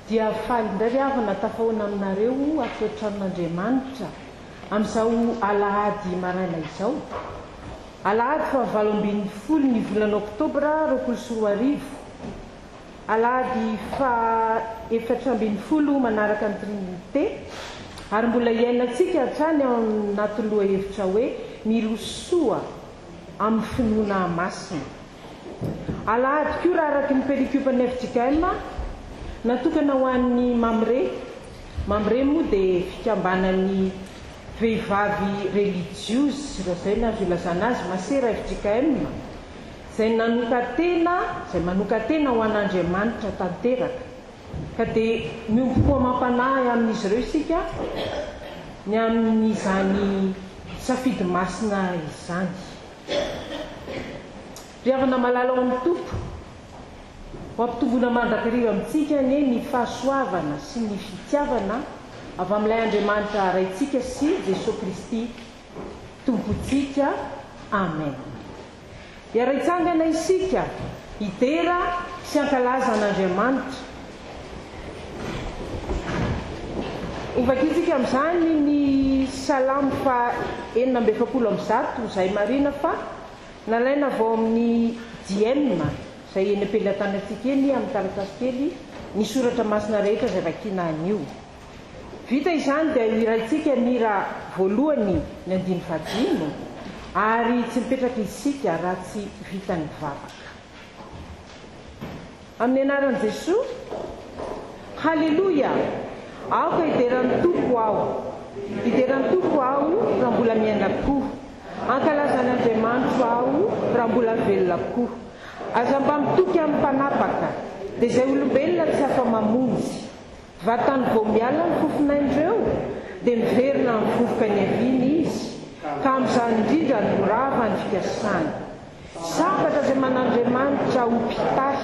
dia faly indray avana tafahoana aminareo atotran'Andriamanitra amin'izao alahady maraina izao. Alahady fa 8 ny volana Oktobra 2024. Alahady fa 4 manaraka ny Trinité, ary mbola iainantsika hatrany ao anaty lohahevitra hoe milosoa amin'ny finoana masina. Alahady koa raha araky ny pericopany FJKM natokana ho an'ny mamre moa dia fikambanan'ny vehivavy religieuse zay nazo ilazana azy masera FJKM zay manoka tena ho an'Andriamanitra tanteraka, ka dia miompo mampanahy amin'izy ireo isika ny amin'izany safidy masina izany. Riavana malala ao amin'ny tompo ho ampitovona mandrakariva amintsika ny fahasoavana sy ny fitiavana avy amin'ilay Andriamanitra raintsika sy Jesosy Kristy tompontsika. Amen. Iaraitsangana isika idera sy ankalaza an'Andriamanitra. Ovakitsika amin'izany ny Salamo fa 470 izay marina fa nalaina vao amin'ny DM izay eny am-pelatanatsika eny amin'ny taratasy kely ny soratra masina rehetra izay vakiana an'io. Vita izany dia iraintsika ny raha voalohany ny 5 ary tsy mipetraka isika raha tsy vita ny vavaka. Amin'ny anaran'i Jesosy, haleloia! Aoka ideran'ny tompo aho, ideran'ny tompo aho raha mbola miaina koa, ankalazan'Andriamanitra aho raha mbola velona koa. Aza mba mitoky amin'ny mpanapaka dia izay olombelona tsy afa-mamonjy, vatany vao miala ny fofinaindreo dia miverina ny vovoka ny aviny izy, ka amin'izany indrindra ny morava ny fikasany. Sambatra izay man'Andriamanitra ho mpitahy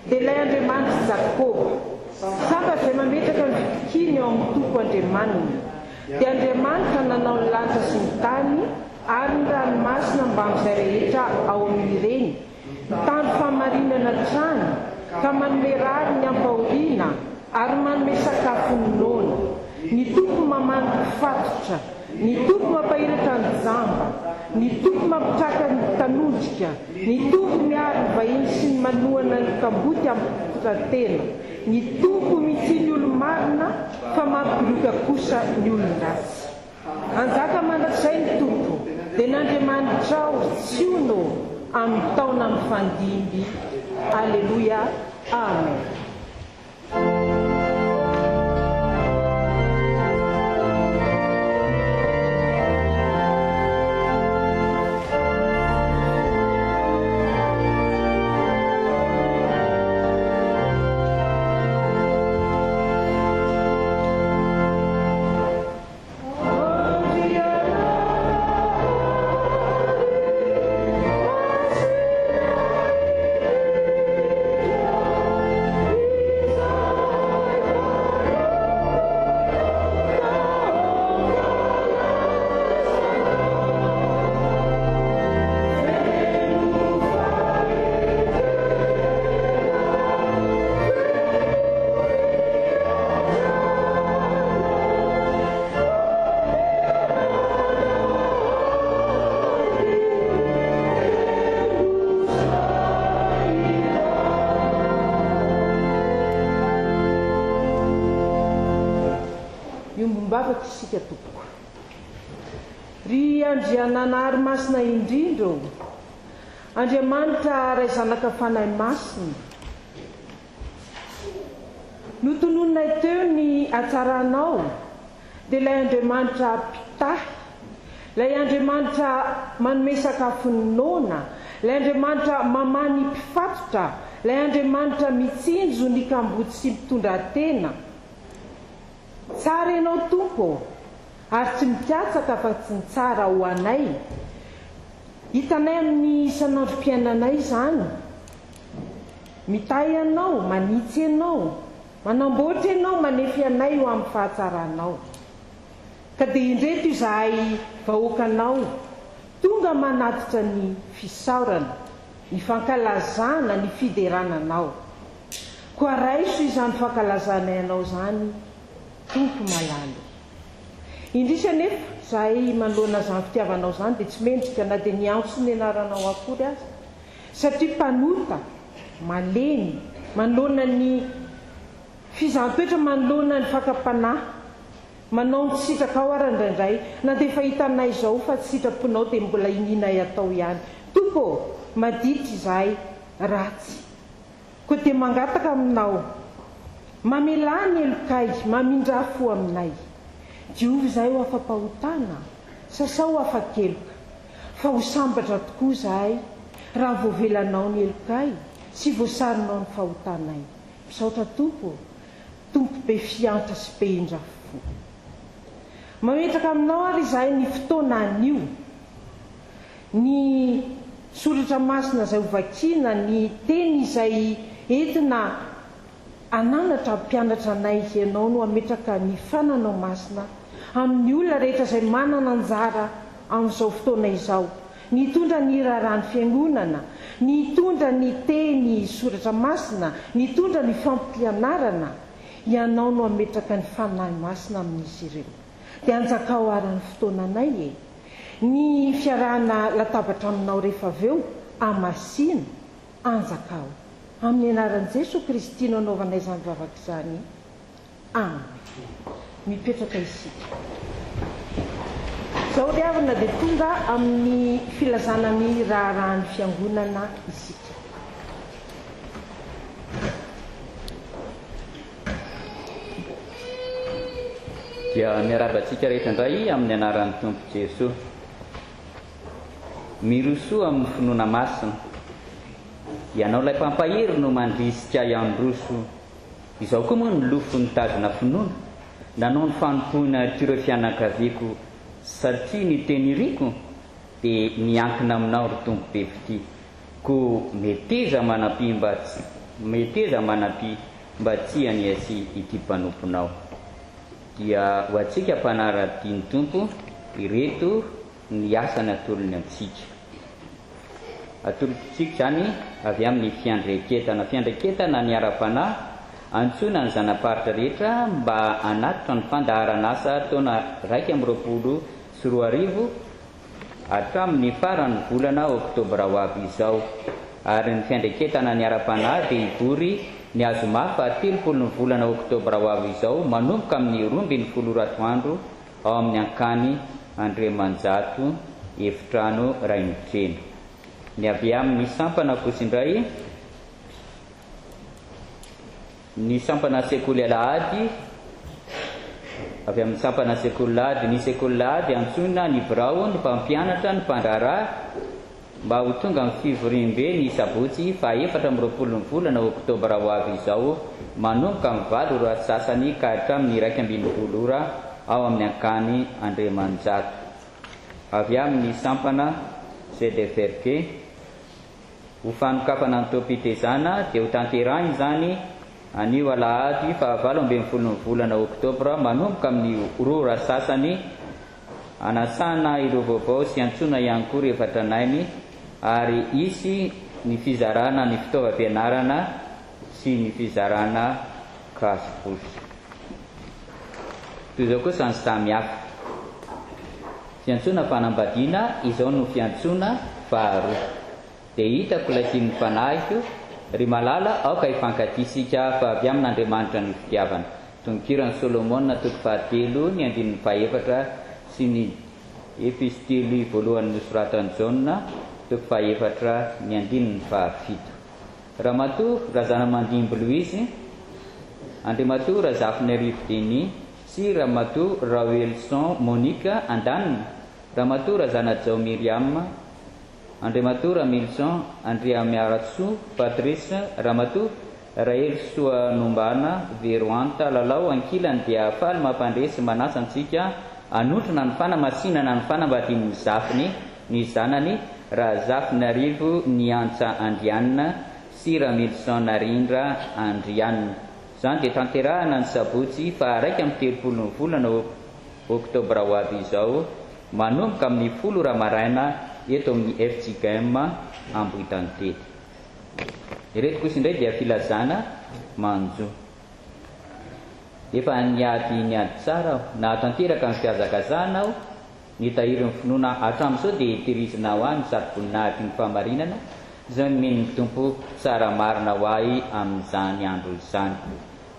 dia ilay Andriamanitra Jakoba, sambatra izay mametraka ny fitikiny eo amin'ny tompo Andriamanina. Dia Andriamanitra nanao ny lanitra sy ny tany ary ny ranomasina mba amin'izay rehetra ao amin'ireny, mitandro famarinana trany ka manome rary ny ampahoriana ary manome sakafo ny noana. Ny tompo mamano fatotra, ny tompo mampahiratra ny jamba, ny tompo mampitraka ny tanondrika, ny tompo miaro ny vahiny sy ny manohana ny kamboty amin'ny fototratena, ny tompo mitsiny olo-marina fa mampiloka kosa ny olon-dratsy. Anjaka mandrakizay ny tompo dia n'Andriamanitra tsiono amin'ny taona mifandimby. Aleluia. Amen. Miombom-bavaka isika tompoko. Ry andrianana ary masina indrindra, Andriamanitra ray zanaka fanahy masina, notonononay teo ny atsaranao dia ilay Andriamanitra mpitahy, ilay Andriamanitra manome sakafo ny noana, ilay Andriamanitra mamany mpifatotra, ilay Andriamanitra mitsinjo ny kamboty sy mitondra tena. Tsara ianao tompo, ary tsy mikatsaka fa tsy ny tsara ho anay. Hitanay amin'ny isan'androm-piainanay izany. Mitahy ianao, manitsy ianao, manamboatra ianao, manefy anay ho amin'ny fahatsaranao. Ka dia indreto izahay vahoakanao tonga manatitra ny fisaorana, ny fankalazana, ny fiderananao. koa raiso izany fankalazana ianao zany tompo malalo. Indrisy anefa zahay manoloana zany fitiavanao zany dia tsy mendrika na dia niantso ny anaranao akory azy, satria mpanota malemy manoloana ny fizaham-petra, manoloana ny fakapanahy, manao ny sitraka ao ara indraindray, na dia fahitanay izao fa tsy sitraponao dia mbola ininay atao ihany. Tompo madity izahay ratsy, koa dia mangataka aminao, mamela ny elokay, mamindrafo aminay. Diovy izahay ho afa-pahotana, sasa ho afa-keloka, fa ho sambatra tokoa izahay raha voavelanao ny elokay sy voasarinao ny fahotanay. Misaotra Tompo, Tompo be fiantra sy be indrafo. Mametraka aminao ary izahay ny fotoana anio, ny soratra masina izay hovakiana, ny teny izay entina ananatra mpianatra anay ianao no ametraka ny fananao masina amin'ny olona rehetra izay manana anjara amin'izao fotoana izao, nitondra ny raharany fiangonana, nitondra ny teny soratra masina, nitondra ny fampianarana. Ianao no ametraka ny fanahy masina amin'izy ireo. Dia anjakao aran'ny fotoananay ny fiarahana latabatra aminao rehefa aveo amasina, anjakao amin'ny anaran'i Jesosy Kristy no anaovanay izany vavaka izany. Amen. Mipetraka isika. Izao ry havana dia tonga amin'ny filazana ny raharahany fiangonana isika. Dia miarabantsika rehetra indray amin'ny anaran'ny Tompo Jesosy. Miroso amin'ny finoana masina, ianao ilay mpampahery no mandrisika iandroso. Izao koa moa ny lofon'ny tazona finoana, nanao ny fanompoana tireo fianakaviako, satria ny teniriko dia miankina aminao ry Tompo be fity. Koa meteza manampy mba tsy haniasy ity mpanomponao. Dia ho antsika mpanara-diny Tompo, ireto ny asany atolony amintsika. Atolontsika zany avy amin'ny fiandreketana ny ara-panahy, antsoina ny zanaparitra rehetra mba anatitra ny fandaharana asa taona 2024 hatramin'ny faran'ny volana oktobra ho avy izao. Ary ny fiandreketana ny ara-panahy dia hivory ny azoma fa 30 volana oktobra ho avy izao, manomboka amin'ny 12 ratoandro ao amin'ny ankany Andriamanjato, efitrano Raimitrena. Ny avy amin'ny sampana kosindray, ny sampana sekoly Alahady, avy amin'ny sampana sekoly Lahady, ny sekoly Lahady antsoina ny Birao, ny mpampianatra, ny mpandrarà, mba ho tonga amin'ny fivoriam-be ny sabotsy fa 14 volana oktobra ho avy izao, manomboka amin'ny 8 ora sasany ka hatramin'ny 12 ora ao amin'ny ankany Andriamanjato. Avy amin'ny sampana Sedeferke, ho fanokafana ny toam-pitezana dia ho tanterahiny zany anio Alahady fa 18 volana oktobra manomboka amin'ny 2 ora sasany, anasana ireo vaovao sy antsona ihany koa rehefa tranainy, ary isy ny fizarana ny fitaovam-pianarana sy ny fizarana kasibosy. Toy izao koa sany samihafa. Fiantsona fanambadiana, izao no fiantsona faharoa. Dia hitako ilay sy ny fanahiko ry malala aoka hifankatisika fa avy amin'Andriamanitra ny fitiavana. Tonkiran'ny Solomona toko 7 ny 14 sy ny epistely voalohany nosoratan'i Jaona toko 4 ny 7. Ramatoa razana Mandimby Louise, Andriamatoa Razafina Rivdeny sy Ramatoa Rawelson Monika Andanina, Ramatoa Razana Jao Miriam, Andriamatoa Ramilson Andrea Miaratso Patrice, Ramatoa Rael Soa Nombana Veroanta Lalao ankilany dia faly mampandresy manasa antsika anotrona ny fanamasinana ny fanambadian'ny zafiny ny zanany Razafina Rivo ny antsa Andrianina sy Ramilson Narindra Andrianina. Zany dia tanterahana ny sabotsy fa 30 volana oktobra ho avy izao, manomboka amin'ny 10 ora maraina eto amin'ny FJKM Ambohitantety. Ireto kosa indray dia filazana manjo efa niady tsara aho na tanteraka ny fiazakazana aho nitahiry ny finoana hatramin'izao dia terizina ho ahy misaroboninahitry ny famarinana zao mino ny tompo tsara marina ho ahy amin'izany andro izany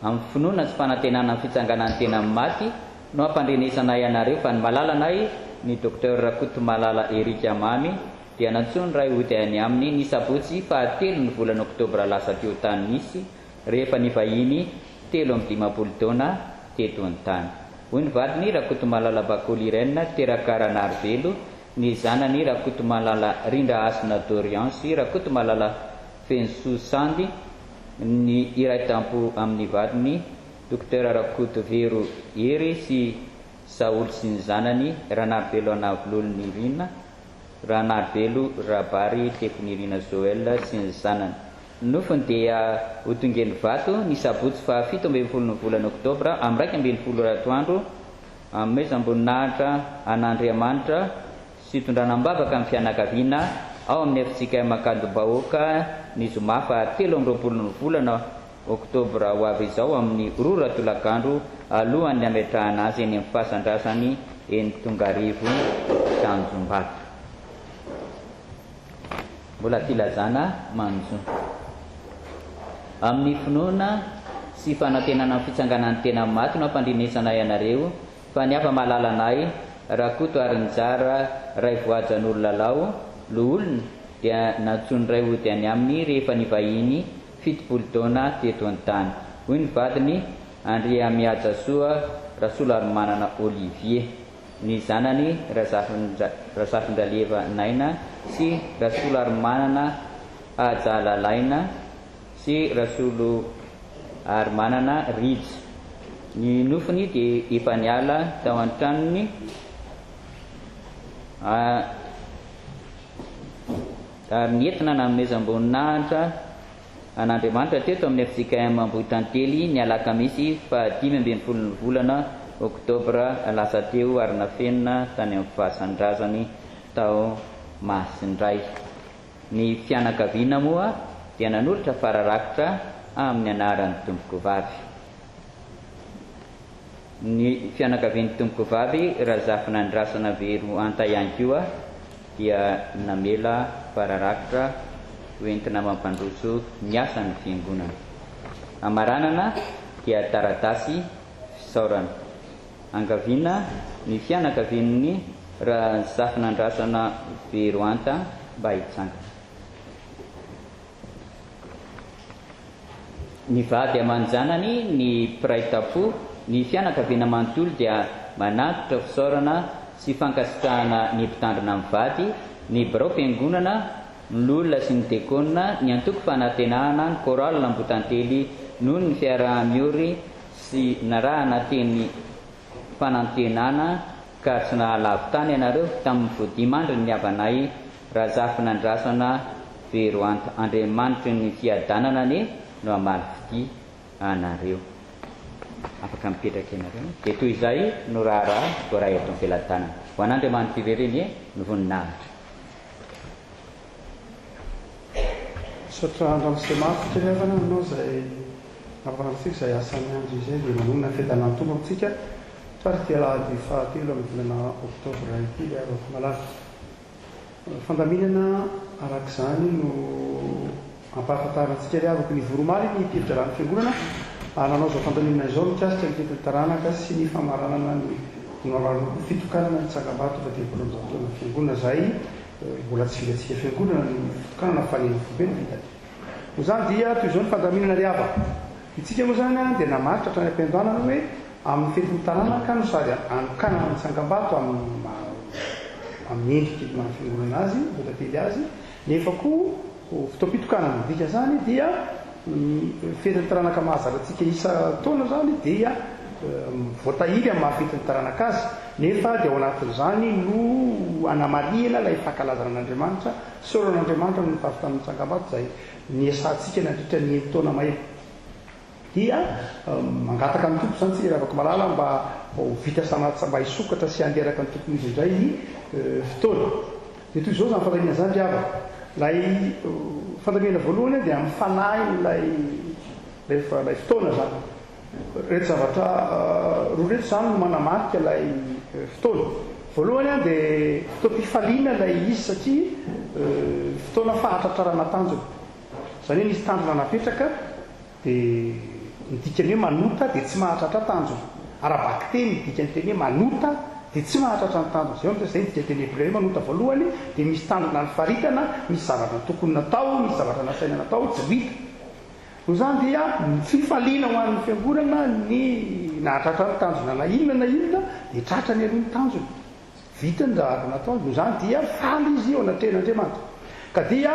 amin'ny finoana sy fanantenana ny fitsanganany tena maty no ampandrenesanay ianareo fa ny malalanay ny docteur Rakoto Malala Erika Mamy dia nantsony ray hotany amin'ny nisabotsy fahatelo ny volana oktobra lasa teo tany nisy rehefa nivahiny 17 taona teto an-tany. Hoy ny vadiny Rakoto Malala Bakolirena Terakaranarvelo, ny zanany Rakoto Malala Rindra Asina Doriansy Rakoto Malala Fensu Sandy, ny iray tampo amin'ny vadiny Dr Rakoto Vero Ery sy Saoly sy ny zanany Ranarvelo Anavololonirina, Ranarvelo Rabary Tekonirina Joel sy ny zanany. Nofony dia hotongeny vato ny sabotsy fa 17 ny volana oktobra amin'ny 12 atoandro amin'ny mezam-boninahitra an'Andriamanitra sy tondranam-bavaka amin'ny fianakaviana ao amin'ny efitsika Makando-bahoaka ny zoma fa 17 ny volana oktobra ho avy izao amin'ny rora tolakandro alohan'ny ametrahana azy eny amin'ny fahasandrasany eny Tongarivo Tanjombato. Mbola tilazana manjo amin'ny finoana sy fanantenana fitsanganany tena maty no ampandrenesana ianareo fa ny afa-malalanay Rakoto Arinjara ray voajan'olonlalao loolona dia nantsony ray hotany amin'ny rehefa nivahiny 70 taona teto an-tany. Hoy ny vadiny Andria Miajasoa Rasolaromanana Olivier, ny zanany Razafindraleva Naina sy Rasolaromanana Ajalalaina sy Rasolo Armanana Rij. Ny nofony dia efa niala tao an-tranony ary nientina nanomezam-boninahitra an'Andriamanitra teto amin'ny efitsika Ambohitantely ny alakamisy fa 15 ny volana oktobra lasa teo ary nafenina tany amin'ny fahasandrazany tao Masindray. Ny fianakaviana moa dia nanolotra fararakitra amin'ny anaran'ny tompoko vavy. Ny fianakavian'ny tompoko vavy Razafina Andrasana Vero Antayankoa dia namela fararakitra hoentina mampandroso ny asan'ny fiangonana. Amaranana dia taratasy fisaorana. Angaviana ny fianakavian'ny Razafina Andrasana Vero Anta mba hitsangana. Ny vady aman-janany ny Praitapo, ny fianakaviana manontolo dia manatitra fisaorana sy fankasitrahana ny mpitandrina amin'ny vady, ny birao fiangonana, ny lolona sy ny dekona, ny antoko fanantenahana, ny koral Ambotantely noho ny fiaraha-miory sy narahana teny fanantenana ka tsy nahalavo tany ianareo tamin'ny voadimandry ny havanay Razafina Andrasana Vero Anta. Andriamanitra ny fiadanana ane no amaly anareo. Afaka mipetraka ianareo. Dia toy izay no raharaha voaray eto am-pelantanana. Ho an'Andriamanitra ivereny no voninahitra. Sotra andro sy mafy kirevana anao izay namparantsika izay asan'ny andro izay dia manonona fiadanan'ny tompo amintsika fary dia lahady fahatelo amin'ny volana oktobra ity dia avy malaza. Fandaminana arak'izany no ampahafantarantsika ry avako ny voromaly ny tivitra rano fiangonana nanao izao fandaminana izao mikasika ny tentiny taranaka sy ny famaranana ny fitokanana ny tsangam-bato fa dia bolonjao taona fiangonana izay mbola tsy vilatsika fiangonana ny fitokanana fanena fobe ny vitany. Ho zany dia toy izao ny fandaminana ry ava. Itsika moa zany dia namaritra hatrany am-piandohanana hoe amin'ny fetiny taranaka no sady anokanana ny tsangam-bato amin'ny endriky fiangonana azy, votately azy, nefa koa fitoam-pitokanana dika zany dia fetiny taranaka mahazaratsika isa taona zany dia voatahiry amin'ny mahafetiny taranaka azy, nefa dia ao anatin'izany no anamaliana ilay fankalazana an'Andriamanitra, soran'Andriamanitra no fahafitan'ny tsangam-bato izay niesantsika nandritra ny taona mahery. Dia mangataka amin'ny tompo zany tsika ravaka malala mba vita sanatsa mba hisokatra sy anderaka ny tompony izy indray ny fotoana. Dia toy izao zany fandamina zany ry ava. Ilay fandamina voalohany dia amin'ny fanahy ilay rehefa lay fotoana zany rehetra zavatra roa rehetra zany no manamarika lay fotoana voalohany a dia fotoam-pifaliana lay izy satria fotoana fahatratrarana tanjona zany hoe nisy tanjona napetraka dia midikany hoe manota dia tsy mahatratra tanjona arabaky teny midikany teny hoe manota dia tsy mahatratra ny tanjona zay ohatra zay midikany teny hebreo hoe manota voalohany dia misy tanjona ny faritana misy zavatra tokony natao misy zavatra nasaina natao tsy hita no zany dia fifaliana ho an'ny fiangonana ny nahatratra ny tanjona na inona dia tratra ny alohan'ny tanjona vita ny zavatra natao no zany dia faly izy eo anatrehan'Andriamanitra ka dia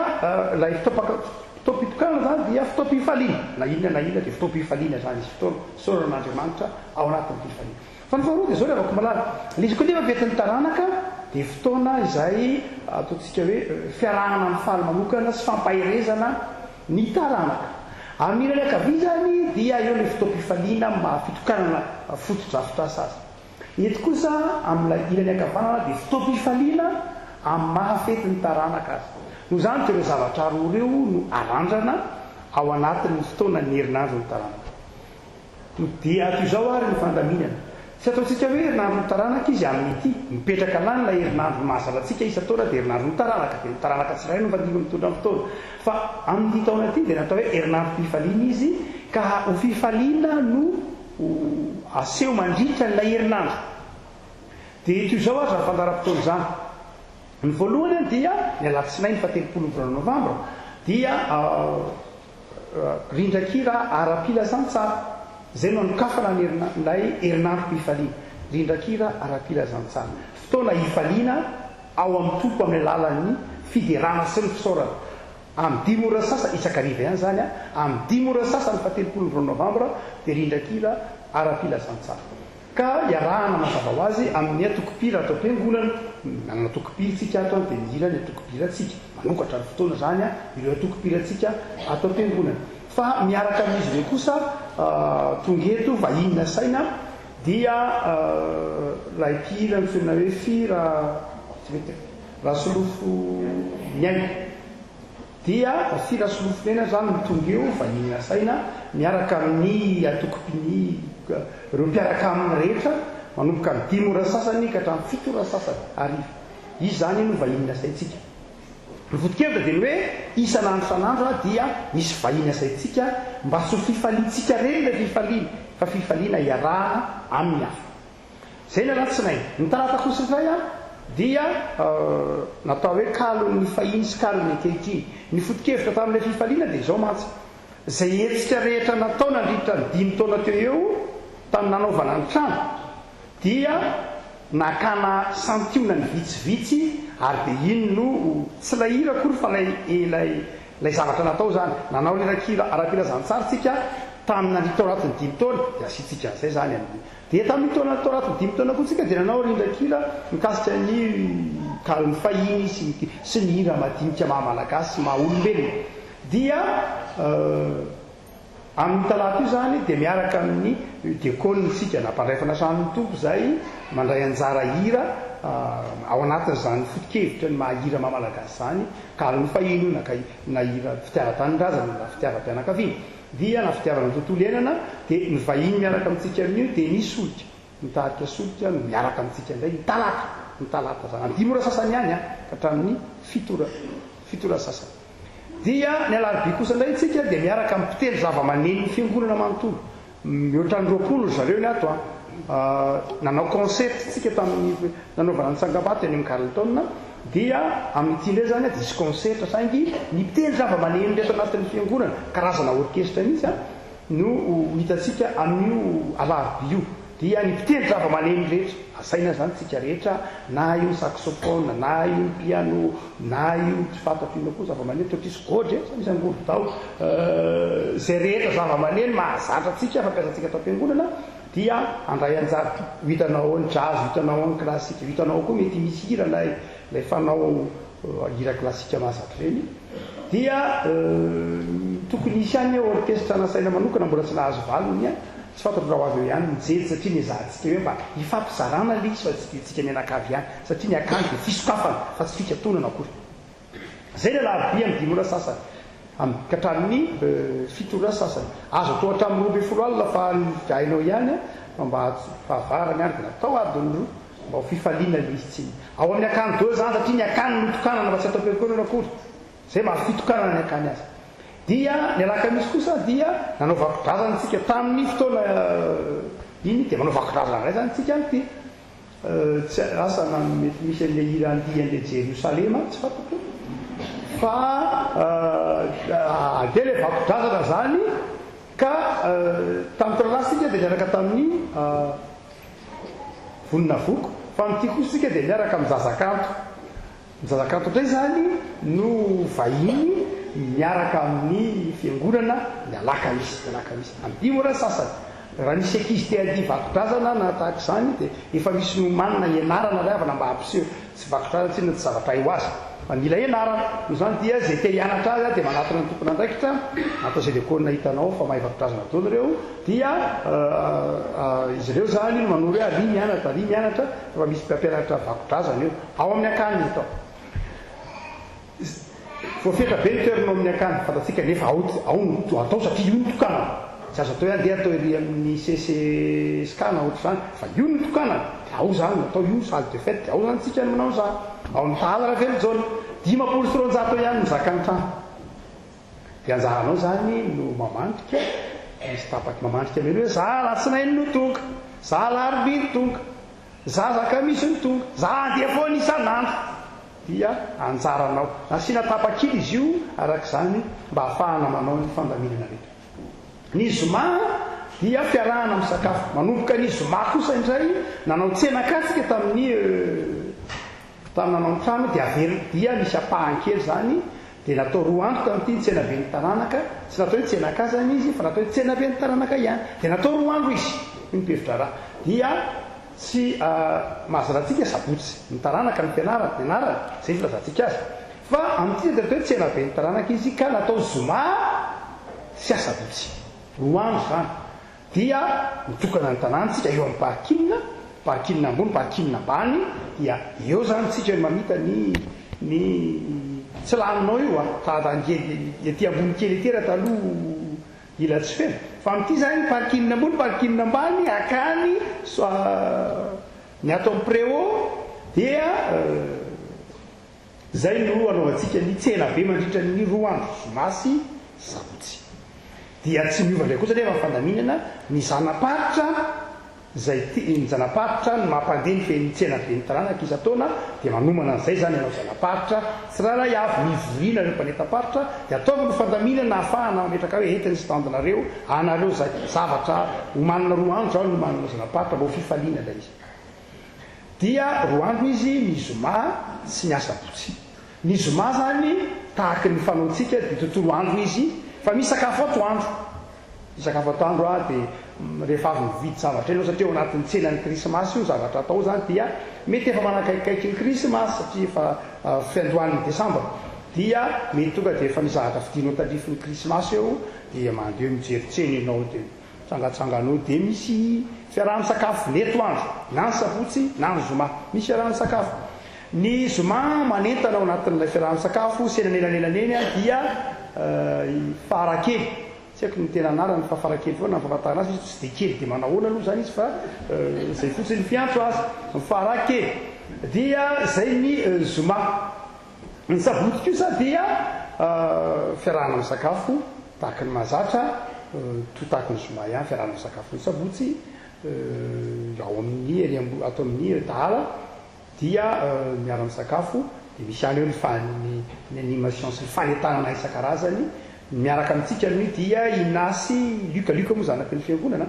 lay fotoam-pitokana zany dia fotoam-pifaliana na inona dia fotoam-pifaliana zany izy fotoana soran'Andriamanitra ao anatin'ny pifaliana fa ny faharoa dia zao rehefa malala izy koa nefa vetin'ny taranaka dia fotoana izay ataontsika hoe fiarahana amin'ny faly manokana sy fampahirezana ny taranaka amin'ilany ankavia zany dia eo ilay fotoam-pifaliana fitokanana fotodrafitra sasa eto kosa amin'ilay ilany ankavanana dia fotoam-pifaliana amin'ny mahafetin'ny taranaka azy no zany tereo zavatra roa reo no arandrana ao anatin'ny fotoana ny herinandro ny taranaka dia ato izao ary ny fandaminana tsy ataontsika hoe herinandro ny taranaka izy amin'ity mipetraka lany la herinandro mahazalatsika isa-taona dia herinandro ny taranaka dia ny taranaka tsiray no fandika mitondra ny fotoana fa amin'ny taona ity dia natao hoe herinandro-pifaliana izy ka ho fifaliana no aseho mandritra n'ilay herinandro dia ito izao azy raha fandaram-potoana zany ny voalohany dia ny alatsinainy fa-telopolo volana novambra dia rindrakira ara-pilazantsara zay no anokafana nlay herinandro-pifaliana rindrakira ara-pilazantsara fotoana hifaliana ao amin'ny tompo amin'ny alalan'ny fiderana sy ny fisaorana amin'ny 10 ora sasa isakariva ihany zany amin'ny 10 ora sasa ny fa-telopolo volana novambra dia rindrakira ara-pilazantsara ka iarahana mazava ho azy amin'ny atokopira atao am-piangonana nanana atokopira tsika ato dia mihira ny atokopira tsika manokatra ny fotoana zany ireo atokopira tsika atao am-piangonana fa miaraka amin'izy ireo kosa tongeto vahinina saina dia lay mpihira ny fiona hoe fira rasolofo miaina dia fira solofo miaina zany mitongeo vahinina saina miaraka amin'ny atokopiny ireo mpiaraka amin'ny rehetra manomboka ny 10 ora sasany ka hatramin'ny 7 ora sasany ariva izy zany no vahinina saitsika ny votikevitra dia ny hoe isan'andro san'andro dia misy vahina saitsika mba so fifaliantsika reny la fifaliana fa fifaliana iarahana amin'ny hafa zay ny alatsinainy ny talata kosa izay dia natao hoe kalon'ny fahiny sy kalon'ny ankehitriny ny fotikevitra tamin'ilay fifaliana dia izao mantsy zay etsika rehetra natao nandritra ny 5 taona teo eo tamin'ny nanaovana ny trano dia nakana santiona ny vitsivitsy ary dia iny no tsy lahira akory fa lay zavatra natao zany nanao lerakira ara-pilazantsara tsika tamin'ny nandritra ao anatin'ny 5 taona dia asitsika zay zany dia tamin'ny taona natao anatin'ny 5 taona koa tsika dia nanao rindrakira mikasika ny kalon'ny fahiny sy ny hira madinika mahamalagasy sy maha-olombelona dia amin'ny talata io zany dia miaraka amin'ny diakonitsika nampandray fanasany tompo zay mandray anjara hira ao anatin'izany fotikevitra ny mahahira mahamalagasy zany kalon'ny fahino na hira fitiava-tanindrazana na fitiavam-pianakaviana dia na fitiavana ny tontolo iainana dia ny vahiny miaraka amintsika amin'io dia ny solika mitarika solika no miaraka amintsika indray ny talata zany amin'ny 10 ora sasany ihany ka hatramin'ny 7 ora sasany dia ny alarobia kosa indray tsika dia miaraka amin'ny mpitely zava-maneny ny fiangonana manontolo mihoatra ny 20 zareo ny ato nanao concert tsika tamin'ny nanaovana ny tsangam-bato any amin'ny Carleton dia amin'ity indray zany dia isy concert saingy ny mpitely zava-maneny reto anatin'ny fiangonana karazana orkestra mihitsy no hitatsika amin'io alarobia io dia ny mpitely zava-maneny rehetra asaina zany tsika rehetra na io saxophone na io piano na io tsy fantatro ino koa zava-maneny totrisy godry misy angory tao zay rehetra zava-maneny mahazatra tsika fampiasantsika atao am-piangonana dia andray anjara hitanao ny jazz hitanao ny klasika hitanao koa mety misy hira lay fanao hira klasika mahazatra reny dia tokony isy any orkestra nasaina manokana mbola tsy nahazo valony tsy fantatro raha ho avy eo ihany mijery satria ny zahantsika hoe mba hifampizarana le izy fa tsika ny anakavy ihany satria ny akanjo dia fisokafana fa tsy fikatolana akory zay ny alarobia amin'ny 10 ora sasany katramin'ny fitora sasany azo atao hatramin'ny 20 alina fa ainao ihany fa mba fahavarany any natao adiny roa mba ho fifaliana le izy tsy ao amin'ny akany deo zany satria ny akany mitokanana mba tsy atao pekoana akory zay mahafitokanana ny akany azy dia ny alaka misy kosa dia nanao vakodrazana tsika tamin'ny fotoana iny dia manao vakodrazana ray zany tsika any ty tsy asana mety misy an'le irandia an'le Jerosalema tsy fatako fa de le vakodrazana zany ka tamin'ny tranatsika dia miaraka tamin'ny vonina voko fa mity kositsika dia miaraka amin'ny zazakanto ndray zany no vahiny miaraka amin'ny fiangonana mialaka misy am'dimo ra sasany raha nisy ankizy te ady vakodrazana na tahaka izany dia efa misy nomanina ianarana ray avana mba hampiseho tsy vakodrazana tsina tsy zavatra io azy fa mila ianarana no zany dia zay te hianatra azy dia manatona ny tompona andraikitra atao zay lekolina hitanao fa mahay vakodrazana taony ireo dia izy ireo zany no manoro hoe ary mianatra fa misy mpiampianatra vakodrazana eo ao amin'ny akany atao fofetra be ny toerinao amin'ny akany fantatsika nefa atao satria io ny tokanana tsy azo atao hoe andeha atao ery amin'ny CCSK na ohatra zany fa io ny tokanana ao zany natao io salle de fête ao zany tsika ny manao zany ao amin'ny tahalana velojona 500 ihany mizaka ny trano dia anjaranao zany no mamandrika misy tapaky mamandrika mely hoe za latsinainy no tonga za larobia ny tonga za zakamisy ny tonga za andeha foana isan'andro dia anjaranao nasiana tapakely izy io arak'izany mba hahafahana manao ny fandaminana rehetra ny zoma dia fiarahana amin'ny sakafo manomboka ny zoma kosa indray nanao tsenakatsika tamin'ny nanao ny trano dia avery dia misy apahan-kely zany dia natao roa andro tamin'ity ny tsena be ny taranaka tsy natao hoe tsenakazany izy fa natao hoe tsena be ny taranaka ihany dia natao roa andro izy mipevitra raha dia tsy mahazanantsika sabotsy ny taranaka ny fianarana zay filazantsika azy fa amin'ity dia natao hoe tsena be ny taranaka izy ka natao zoma sy asabotsy roa andro zany dia mitokana ny tanàntsika eo amin'ny parkinina ambony parkinina ambany dia eo zany tsika ny mamita ny tsy laninao io ty ambony kely etera taloha ila tsy fena fa amin'ity zany parkinina ambony parkinina ambany akany ny ato amin'ny préau dia zay no anaovantsika ny tsena be mandritra ny roa andro zomasy sabotsy dia tsy miova ndray kosa nefa fandaminana ny zanaparitra ny zanaparitra ny mampandeha ny feny tsena be ny taranaka isan-taona dia manomana an'izay zany ianao zanaparitra tsy raharay avy mivoriana reo mpanetaparitra dia ataovano fandaminana ahafahana metraka hoe entiny sy tandinareo anareo zavatra homanina roa andro zao no homanina zanaparitra mba ho fifaliana lay izy dia roa andro izy ny zoma sy ny asabotsy ny zoma zany tahaka ny fanaontsika dia tontolo andro izy fa misy sakafo atoandro dia rehefa avy mividy zavatra ianao satria eo anatin'ny tsenany krismasy io zavatra atao zany dia mety efa manakaikaiky ny krismasy satria efa fiandohan'ny desambra dia mety tonga dia efa mizahatra fidinao tadrifin'ny krismasy eo dia mandeha mijeritseny ianao dia tsangatsanganao dia misy fiarahany sakafo netoandro na ny sabotsy na ny zoma misy fiarahany sakafo ny zoma manentana ao anatin'ilay fiarahany sakafo senanelanelaneny dia farakely tsy haiko ny tena anarany fa farakely foana ny fahafantarana azy izy tsy dia kely dia manahoana aloha zany izy fa zay fotsiny ny fiantso azy farakely dia zay ny zoma ny sabotsy kosa dia fiarahana amin'ny sakafo tahaka ny mahazatra to tahaka ny zoma ihany fiarahana amin'ny sakafo ny sabotsy ao amin'ny ato amin'ny tahala dia miara amin'ny sakafo dia misy any eo ny animation sy ny fanetanana isan-karazany miaraka amintsika ny dia inasy lukalika moa zanaky ny fiangonana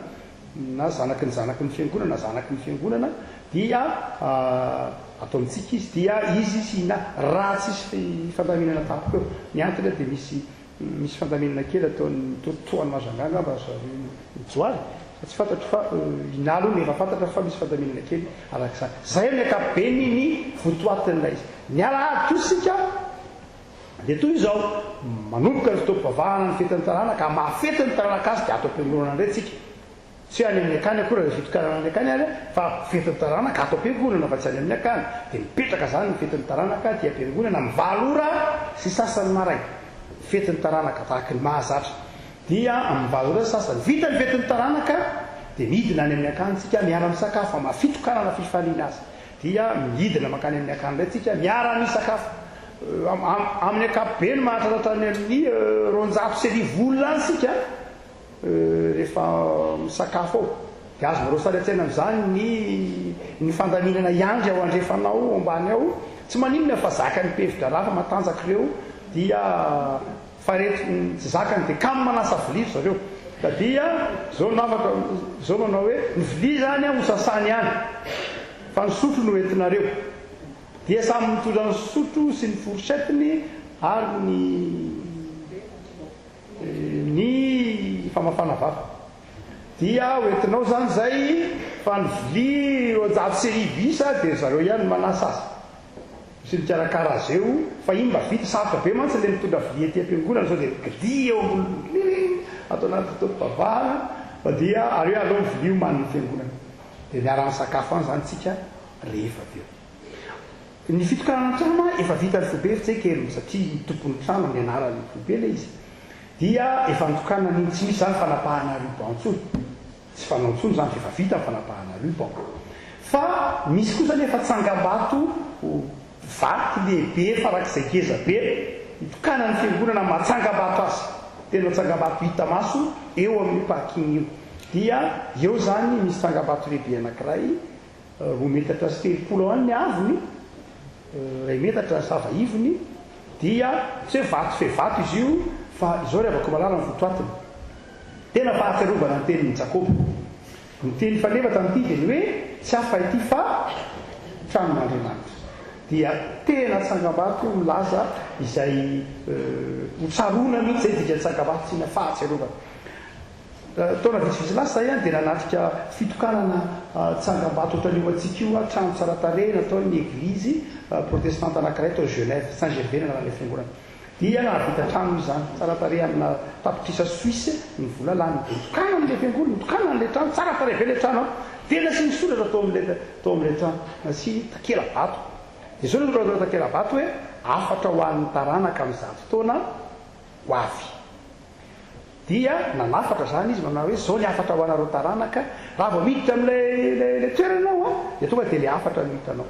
na zanaky ny fiangonana zanaky ny fiangonana dia atao amintsika izy dia izy sy ina ratsy isy fandaminana tapoko eo ny antony dia misy fandaminana kely ataony totoany mazanganga mba mijoary tsy fantatro fa inalo ny efa fantatra fa misy fandaminana kely arak'izany zay ny akapobeny ny votoatin'ilay izy ny alahady kosika dia toy izao manomboka ny fotoam-pivavahana ny fetin'ny taranaka ka mahafety ny taranaka azy dia atao am-piangonana indray tsika tsy any amin'ny akany akory raha fitokanana amin'ny akany ary fa fetin'ny taranaka atao am-piangonana fa tsy any amin'ny akany dia mipetraka zany ny fetin'ny taranaka dia am-piangonana mivalo ora sy sasany maray fetiny taranaka tahaka ny mahazatra dia amin'nyvaloray sasany vita ny fetiny taranaka dia midina any amin'ny akantsika miara misakafo mafitokanana fifaliana azy dia midina makany amin'ny akany ray tsika miara ny sakafo amin'ny akapobeny mahatraratra ny amin'ny 200 any sika rehefa misakafo ao dia azo mareo saryatsaina amin'izany ny fandaminana iandry ao andrefanao ambany ao tsy maninona fa zakany pevitra raha fa matanjaka ireo dia farety tsy zakany dia kamy manasa vilia zareo da dia zao nanao hoe ny vilia zany ho sasany any fa ny sotro no entinareo dia samy mitondra ny sotro sy ny fourchetiny ary ny famafana vava dia oentinao zany zay fa ny vilia ojato seribisa dia zareo ihany manasa azy sy ny karakara zeo fa iny mba vita sarotra be mantsy le mitondra vilia ty am-piangonana sao dia gidi eo ambony atao anaty tompavahana fa dia ary hoe alao ny vilia omaniny fiangonana dia miara-ny sakafo any zany tsika rehefa aveo ny fitokanana trano efa vita ny fobe tsy kely satria tompony trano ny anarany fobe le izy dia efa nitokana ny tsy misy zany fanapahana ruban ntsony tsy fanao ntsony zany efa vita ny fanapahana ruban fa misy kosa nefa tsangabato vaty lehibe farak'izay geza be hitokana ny fiangonana matsangabato azy tena tsangabato hita maso eo amin'ny parking io dia eo zany misy tsangabato lehibe anankiray 2 metatra sy 30 any ny avony 2 metatra ny savaivony dia tsy hoe vato fe vato izy io fa izao rehavako malala ny votoatiny tena fahatsiarovana ny tenin'ny Jakoba ny teny fanefa tamin'ity dia ny hoe tsy hafa ity fa tranon'Andriamanitra dia tena tsangabato milaza izay hotsaroana mihitsy zay dika tsangabato tsy na fahatsiarovana taona vitsivitsy lasa zay dia nanatrika fitokanana tsangabato ohatran'io antsika io trano tsara tarehy nataon'ny eglizy protestante anankiray tao Genève Saint-Gervais nanala fiangonana dia nahavita trano izy zany tsara tarehy amina tapitrisa Suisse ny vola lany dia mitokana amin'le fiangonana mitokana an'le trano tsara tarehy be le trano tena sy misoratra tao amin'le trano na sy takela bato dia zao no takela bato hoe afatra ho an'ny taranaka amin'izany fotoana ho avy dia nanafatra zany izy manao hoe zao ny afatra ho anareo taranaka raha vao miditra amin'le toeranao dia tonga dia le afatra no hitanao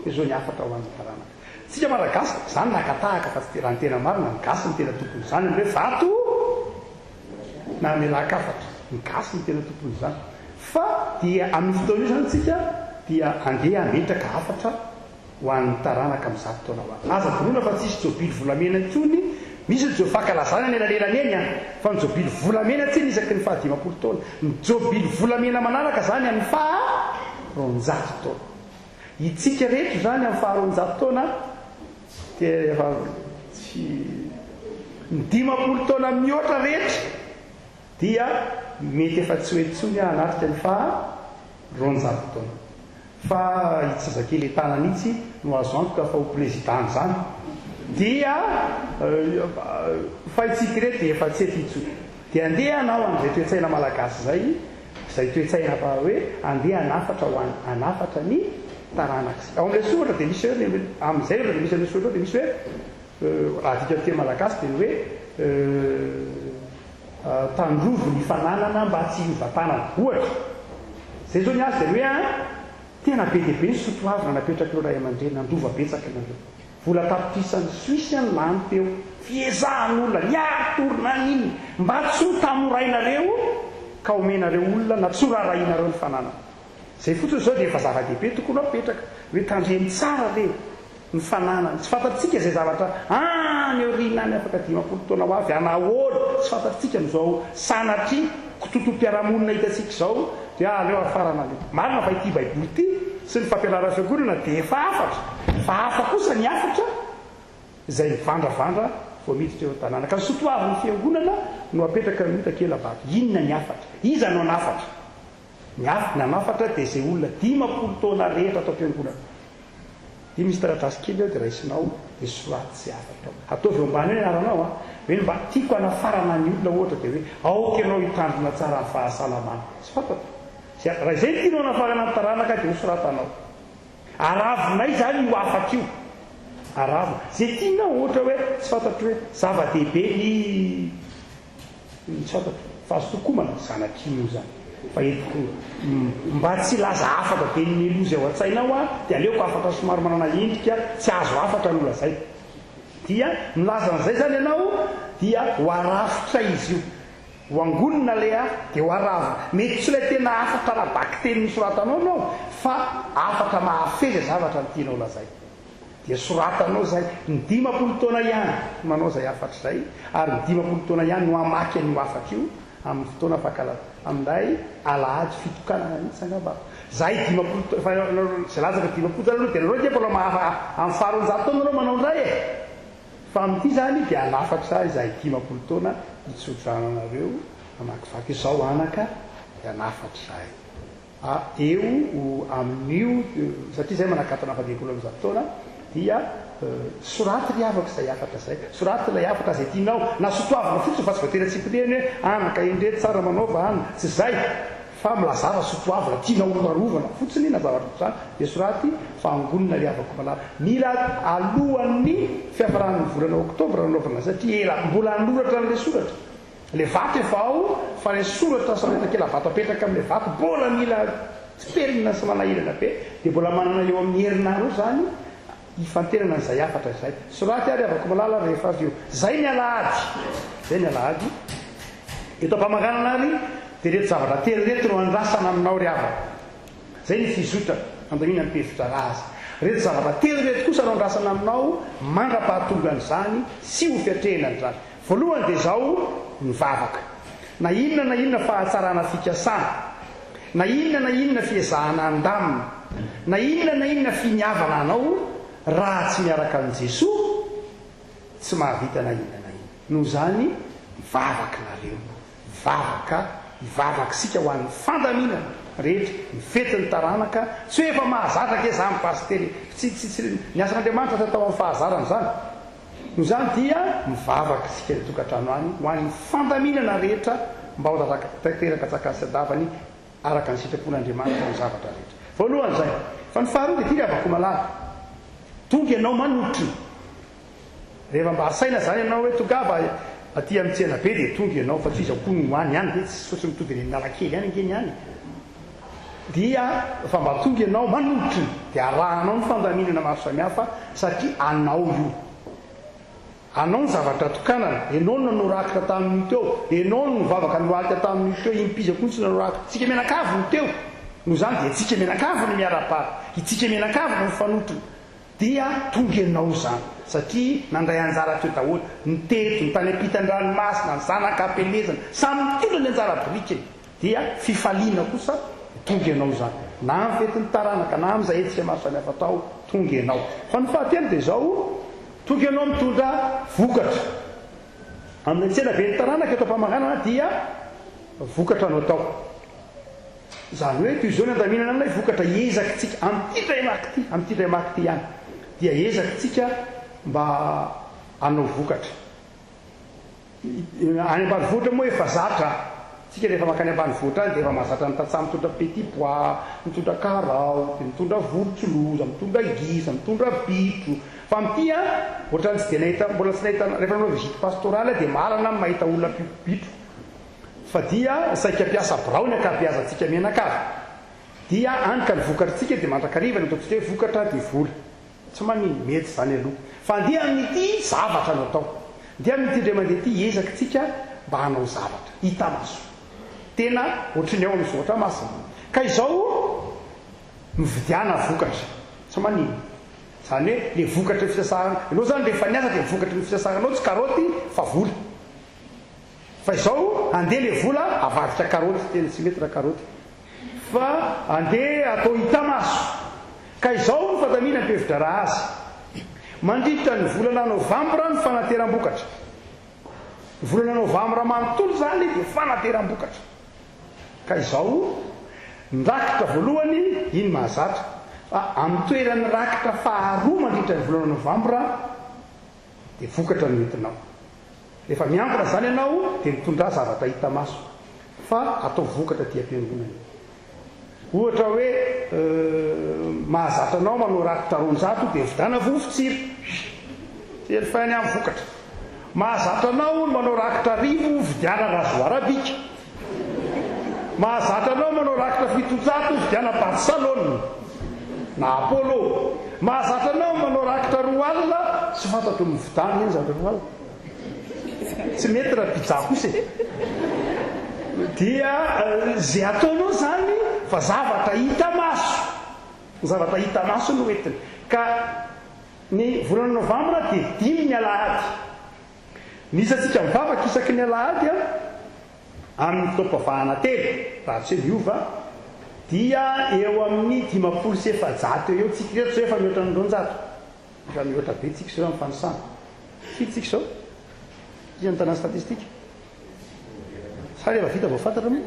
dia zao ny afatra ho an'ny taranaka tsika malagasy zany nakatahaka fa tsy raha ny tena marina ny gasy ny tena tompony zany hoe vato na melakafatra ny gasy ny tena tompony zany fa dia amin'ny fotoana io zany tsika dia andeha ametraka afatra ho an'ny taranaka amin'izany taona ho any aza doroana fa tsisy jobily volamena intsony misy ny jofakalazana ny elalelany eny fa ny jobily volamena tsy ny isaky ny 15 taona ny jobily volamena manaraka zany amin'ny 200 taona itsika rehetra zany amin'ny 200 taona dia efa tsy ny 50 taona mihoatra rehetra dia mety efa tsy hoentsony anatrika ny 200 taona fa itsazakely etanana itsy no azo antoka fa ho président zany dia fa itsika rehetra dia efa tsy etytsony dia andeha anao amin'izay toetsaina malagasy zay toetsaina fa hoe andeha anafatra ho anafatra ny taranaka ao amin'ilay soratra dia misy hoe amin'izay ohatra dia misy amin'ilay soratra dia misy hoe raha dika teny malagasy dia ny hoe tandrovo ny fananana mba tsy hiova-tanana ohatra zay zao ny azy dia hoe tena be dia be ny sotoavina napetraka ireo ray aman-dreny nandrova betsaka nareo vola tapitrisan'ny Suisse ny lany teo fiezahan'olona niatorona n'iny mba tsy ho tamorainareo ka omenareo olona na tsy ho rarahinareo ny fananana zay fotsiny zao dia efa zava-dehibe tokony apetraka hoe tandreny tsara le ny fananana tsy fantatsika zay zavatra ny orina any afaka 50 taona ho avy anahoana tsy fantatsika n'izao sanatry kototom-piarahamonina hitatsika zao dia aleo afarana le marina fa ity baiboly ity sy ny fampianarana fiangonana dia efa afatra fa hafa kosa ny afatra izay mivandravandra vao miditra eo tanàna ka ny sotoavin'ny fiangonana no apetraka mitakela bato inona ny afatra iza no anafatra ny anafatra dia izay olona 50 taona rehetra atao am-piangonana dia misy taratasy kely eo dia raisinao dia soraty sy afatra ataovy eo ambany hoe aranao hoe mba tiako anafarana ny olona ohatra dia hoe aoka ianao hitandrina tsara ny fahasalamana sy fantatra raha izay tianao anafarana ny taranaka dia hosoratanao aravinay zany io afatra io arava zay tianao ohatra hoe tsy fantatro hoe zava-dehibe ny tsy fantatro fahazotokomana zanak'ino zany fa etiko mba tsy laza afaka be ny melozy ao an-tsainao a dia aleoko afaka somary manana endrika tsy azo afatra no lazay dia milaza n'izay zany ianao dia ho arafitra izy io ho angonina le a dia ho arava mety tsy ilay tena afatra raha bakiteny ny soratanao nao fa afatra mahafezy zavatra ny tianao lazay dia soratanao zay ny 10 taona ihany manao zay afatra zay ary ny 10 taona ihany no amaky an'io afatra io amin'ny fotoana fakala amin'ilay alahady fitokanana mitsangamba zay 10 zay lazaka 10 taona aloha dia nareo dia mbola mahafa amin'ny faharoanjato taona nareo manao an'izay e fa amin'ity zany dia alafatra izay 10 taona hitsotrananareo amakivaky izao anaka dia anafatra zay eo amin'io satria zay manakatana fadekolo amin'izao taona dia soraty ry avaka izay afatra zay soraty ilay afatra zay tianao na sotoavana fotsiny fa tsy voatena tsipireny hoe anaka endrety tsara manaova ana tsy zay fa milazava sotoavana tianao ovarovana fotsiny na zavatra zany dia soraty fa angonina ry avako malala mila alohan'ny fiafaran'ny volana oktobra nanaovana satria ela mbola anoratra n'ilay soratra le vato efa ao fa le soratra sametakela vato apetraka amin'ilay vato mbola mila tsiperinina sy manahirana be dia mbola manana eo amin'ny herinaro zany ifantenana n'izay afatra izay soraty ary avako malala rehefa avy eo zay ny alahady eto ampamanganana ary dia reto zavatra tery no andrasana aminao ry avaka zay ny fizota andamina mipefitra razy reto zavatra tery kosa no andrasana aminao mangam-pahatonga an'izany sy ho fiatrehinany zany voalohany dia zao mivavaka na inona fahatsarana fikasana na inona fiezahana andamina na inona finiavana anao raha tsy miaraka amin'i Jesoa tsy mahavita na inona noho zany mivavaka nareo mivavaka sika ho an'ny fandaminana rehetra mifety ny taranaka tsy hoe efa mahazatra ke za mipastely tsy niasan'Andriamanitra tatao amin'ny fahazarana zany noho zany dia mivavaka sika ny tokantrano any ho an'ny fandaminana rehetra mba ho tanteraka tsakasy adavany araka ny sitrapon'Andriamanitra ny zavatra rehetra voalohany zay fa ny faharoa dia tia avako malala tonga ianao manotry rehefa mba asaina zany ianao hoe tongava aty amin'ny tsena be dia tonga ianao fa tsy izy akoho no any ihany dia tsy sotsy mitody ny nalakely ihany angeny ihany dia fa mba tonga ianao manotry dia arahanao ny fandaminana maro samihafa satria anao io anao ny zavatra tokanana ianao no norakitra tamin'io teo ianao no mivavaka noalika tamin'io teo impizako ny tsy nanorakitra tsika menakavy no teo noho zany dia tsika menakavy ny miara-pary itsika menakavy no mifanotrina dia tonga ianao zany satria nandray anjara teo daholo ny teto ny tany ampitan-dranomasina ny zanak'ampelezana samy mitondra ny anjara birikiny dia fifaliana kosa tonga ianao zany na amin'ny fetin'ny taranaka na amin'izay etsika maro samihafa tao tonga ianao fa ny fahatelo dia zao tonga ianao mitondra vokatra amin'ny tsena be ny taranaka eto ampamanganana dia vokatra anao tao zany hoe toy izao ny andaminana amin'ilay vokatra ezaka tsika amin'ity dray maky ihany dia ezaka tsika mba anao vokatra any ambanivohitra moa efa zatra tsika rehefa makany ambanivohitra any dia efa mahazatra ny tatsaha mitondra petit pois mitondra karaoty mitondra vorotsoloza mitondra giza mitondra bitro fa amin'ity a ohatrany tsy dia nahita mbola tsy nahita rehefa nanao visite pastoraly dia mahalana ny mahita olona bitro fa dia saika mpiasa braony akabeazantsika menakavy dia anika ny vokatritsika dia mandrakarivany ataontsika hoe vokatra dia vola tsy manino mety zany aloha fa ndia amin'ity zavatra no atao ndia amin'ity ndray mandeha ity ezaka tsika mba hanao zavatra hita maso tena ohatrany ao amin'izao ohatra masina ka izao mividiana vokatra tsy manino zany hoe le vokatra ny fisasahana ianao zany rehefa niasa dia vokatra ny fisasahanao tsy karoty fa vola fa izao andeha le vola avadika karoty tena tsy mety raha karoty fa andeha atao hita maso ka izao ny fandamina mpevitra raha azy mandritra ny volana novambra ny fanateram-bokatra volana novambra manontolo zany dia fanateram-bokatra ka izao nrakitra voalohany iny mahazatra fa amin'ny toerany rakitra faharoa mandritra ny volana novambra dia vokatra no entinao rehefa miambina zany ianao dia mitondra zavatra hita maso fa atao vokatra ty am-piangonana ohatra hoe mahazatra anao manao rakotaronjato dia vidana vofotsiraelyfainy amin'ny vokatra. Mahazatra anao manao rakotra rivo vidiana razoarabika. Mahazatra anao manao rakotra fitonjato vidiana Barcelone na Apollo. Mahazatra anao manao rakotra roa alina tsy fantatro mividana eny zavatra roa alina tsy mety raha pizza kosa dia zay ataonao zany fa zavatra hita maso no entiny. Ka ny volana novambra dia 5 ny alahady. Misy atsika mivavaka isaky ny alahady amin'ny fotoam-pavahana telo raha tsy miova dia eo amin'ny 500 eo tsika reto zao efa mihoatra ny 200 efa mihoatra be tsika zao amin'ny fanosana fitsika zao izy ny tanàna statistika sary efa vita voafantatra moa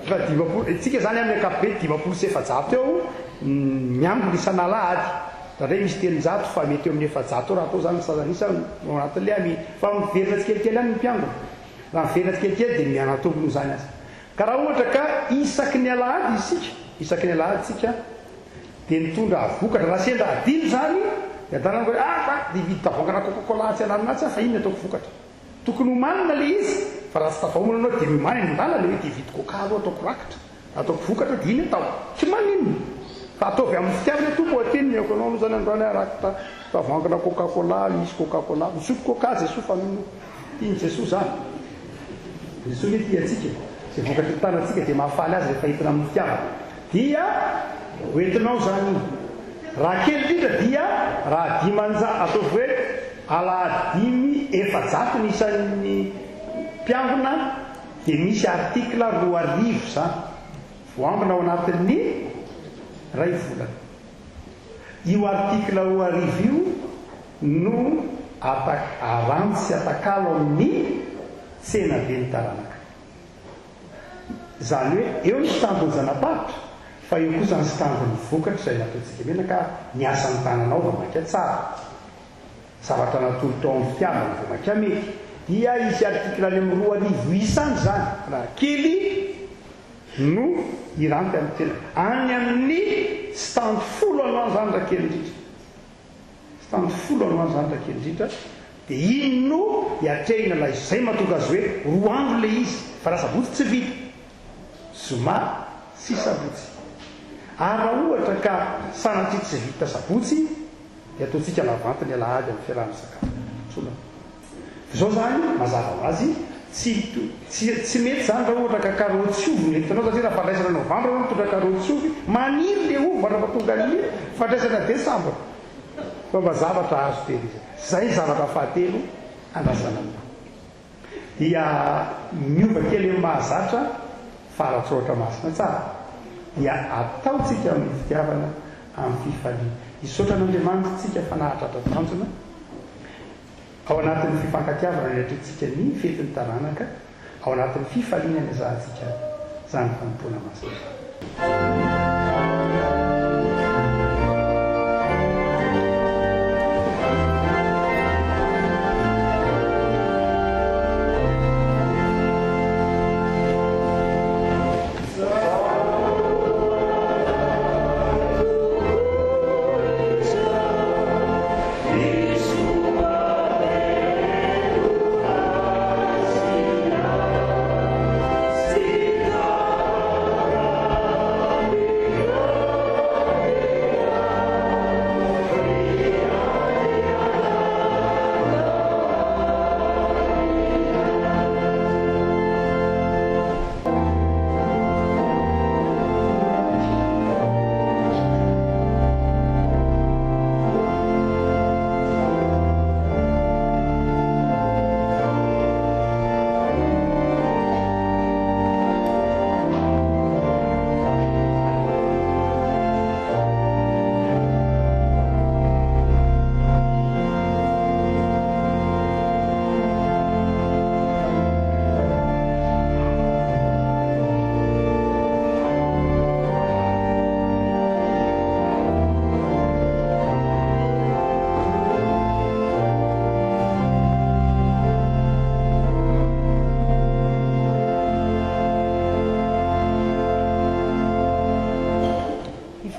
fa 500 tsika zany amin'ny akapobe 500 eo miambina isan'alahady raha misy telonjato fa mety eo amin'ny 700 raha atao zany sazanisa ao anatin'le ami fa miverina tsikelikely any ny mpiangona raha miverina tsikelikely dia mianatombony zany azy. Ka raha ohatra ka isaky ny alahady isaky ny alahady tsika dia nitondra vokatra raha sendra adilo zany dia adarana hoe dia vidy tavongana coca-cola tsy anarinatsy fa inona ataoko vokatra tokony homanina le izy fa raha tsy tavaomana anao dia mimany mindala le hoe dia vidy coca aloha ataoko rakitra ataoko vokatra dia iny atao tsy maninona fa ataovy amin'ny fitiavana tompo ateny miako anao zany androany rakitra tavongana coca-cola misy coca-cola misotro coca Jesosy fa iny Jesosy zany Jesosy hoe tiatsika zay vokatra tanantsika dia mahafaly azy rehefa hitina amin'ny fitiavana dia hoentinao zany raha kely indrindra dia raha ataovy hoe alahady 500 ny isan'ny mpiangona dia misy artikla 2,000 zany voambina ao anatin'ny ray volana. Io artikla 2,000 io no arantsy atakalo amin'ny tsena be ny taranaka zany hoe eo ny standony zanapahitra fa io kosa ny standony vokatra izay nataontsika mena ka niasa ny tananao va maka tsara zavatra natolo tao amin'ny fitiavana va maka mety dia isy artikla any amin'ny 2,000 isany zany raha kely no iranty amin'ny tena any amin'ny stand folo anoany zany raha kely indrindra stand folo anoany zany raha kely indrindra dia iny no hiatrehina la izay mahatonga azy hoe 2 andro le izy fa raha sabotsy tsy vita zoma sy sabotsy ary raha ohatra ka sanatry tsy vita sabotsy dia ataontsika lavantiny alahady amin'ny fiarahana sakafo sola zao zany mazava ho azy tsy mety zany raha ohatra ka karoty sy ovy nentinao satria raha fandraisana novambra mitondra karoty sy ovy maniry le ovy mba mahatonga ny fandraisana desambra fa mba zavatra azo tehirizana zay zavatra fahatelo andrasana amina dia miova kely amin'ny mahazatra faratsotra masina tsara dia ataotsika amin'ny fitiavana amin'ny fifaliana isotra n'Andriamanitra tsika fanahatratra tanjona ao anatin'ny fifankatiavana nyatritsika ny fetin'ny taranaka ao anatin'ny fifaliana ny zahantsika zany fanompoana masina.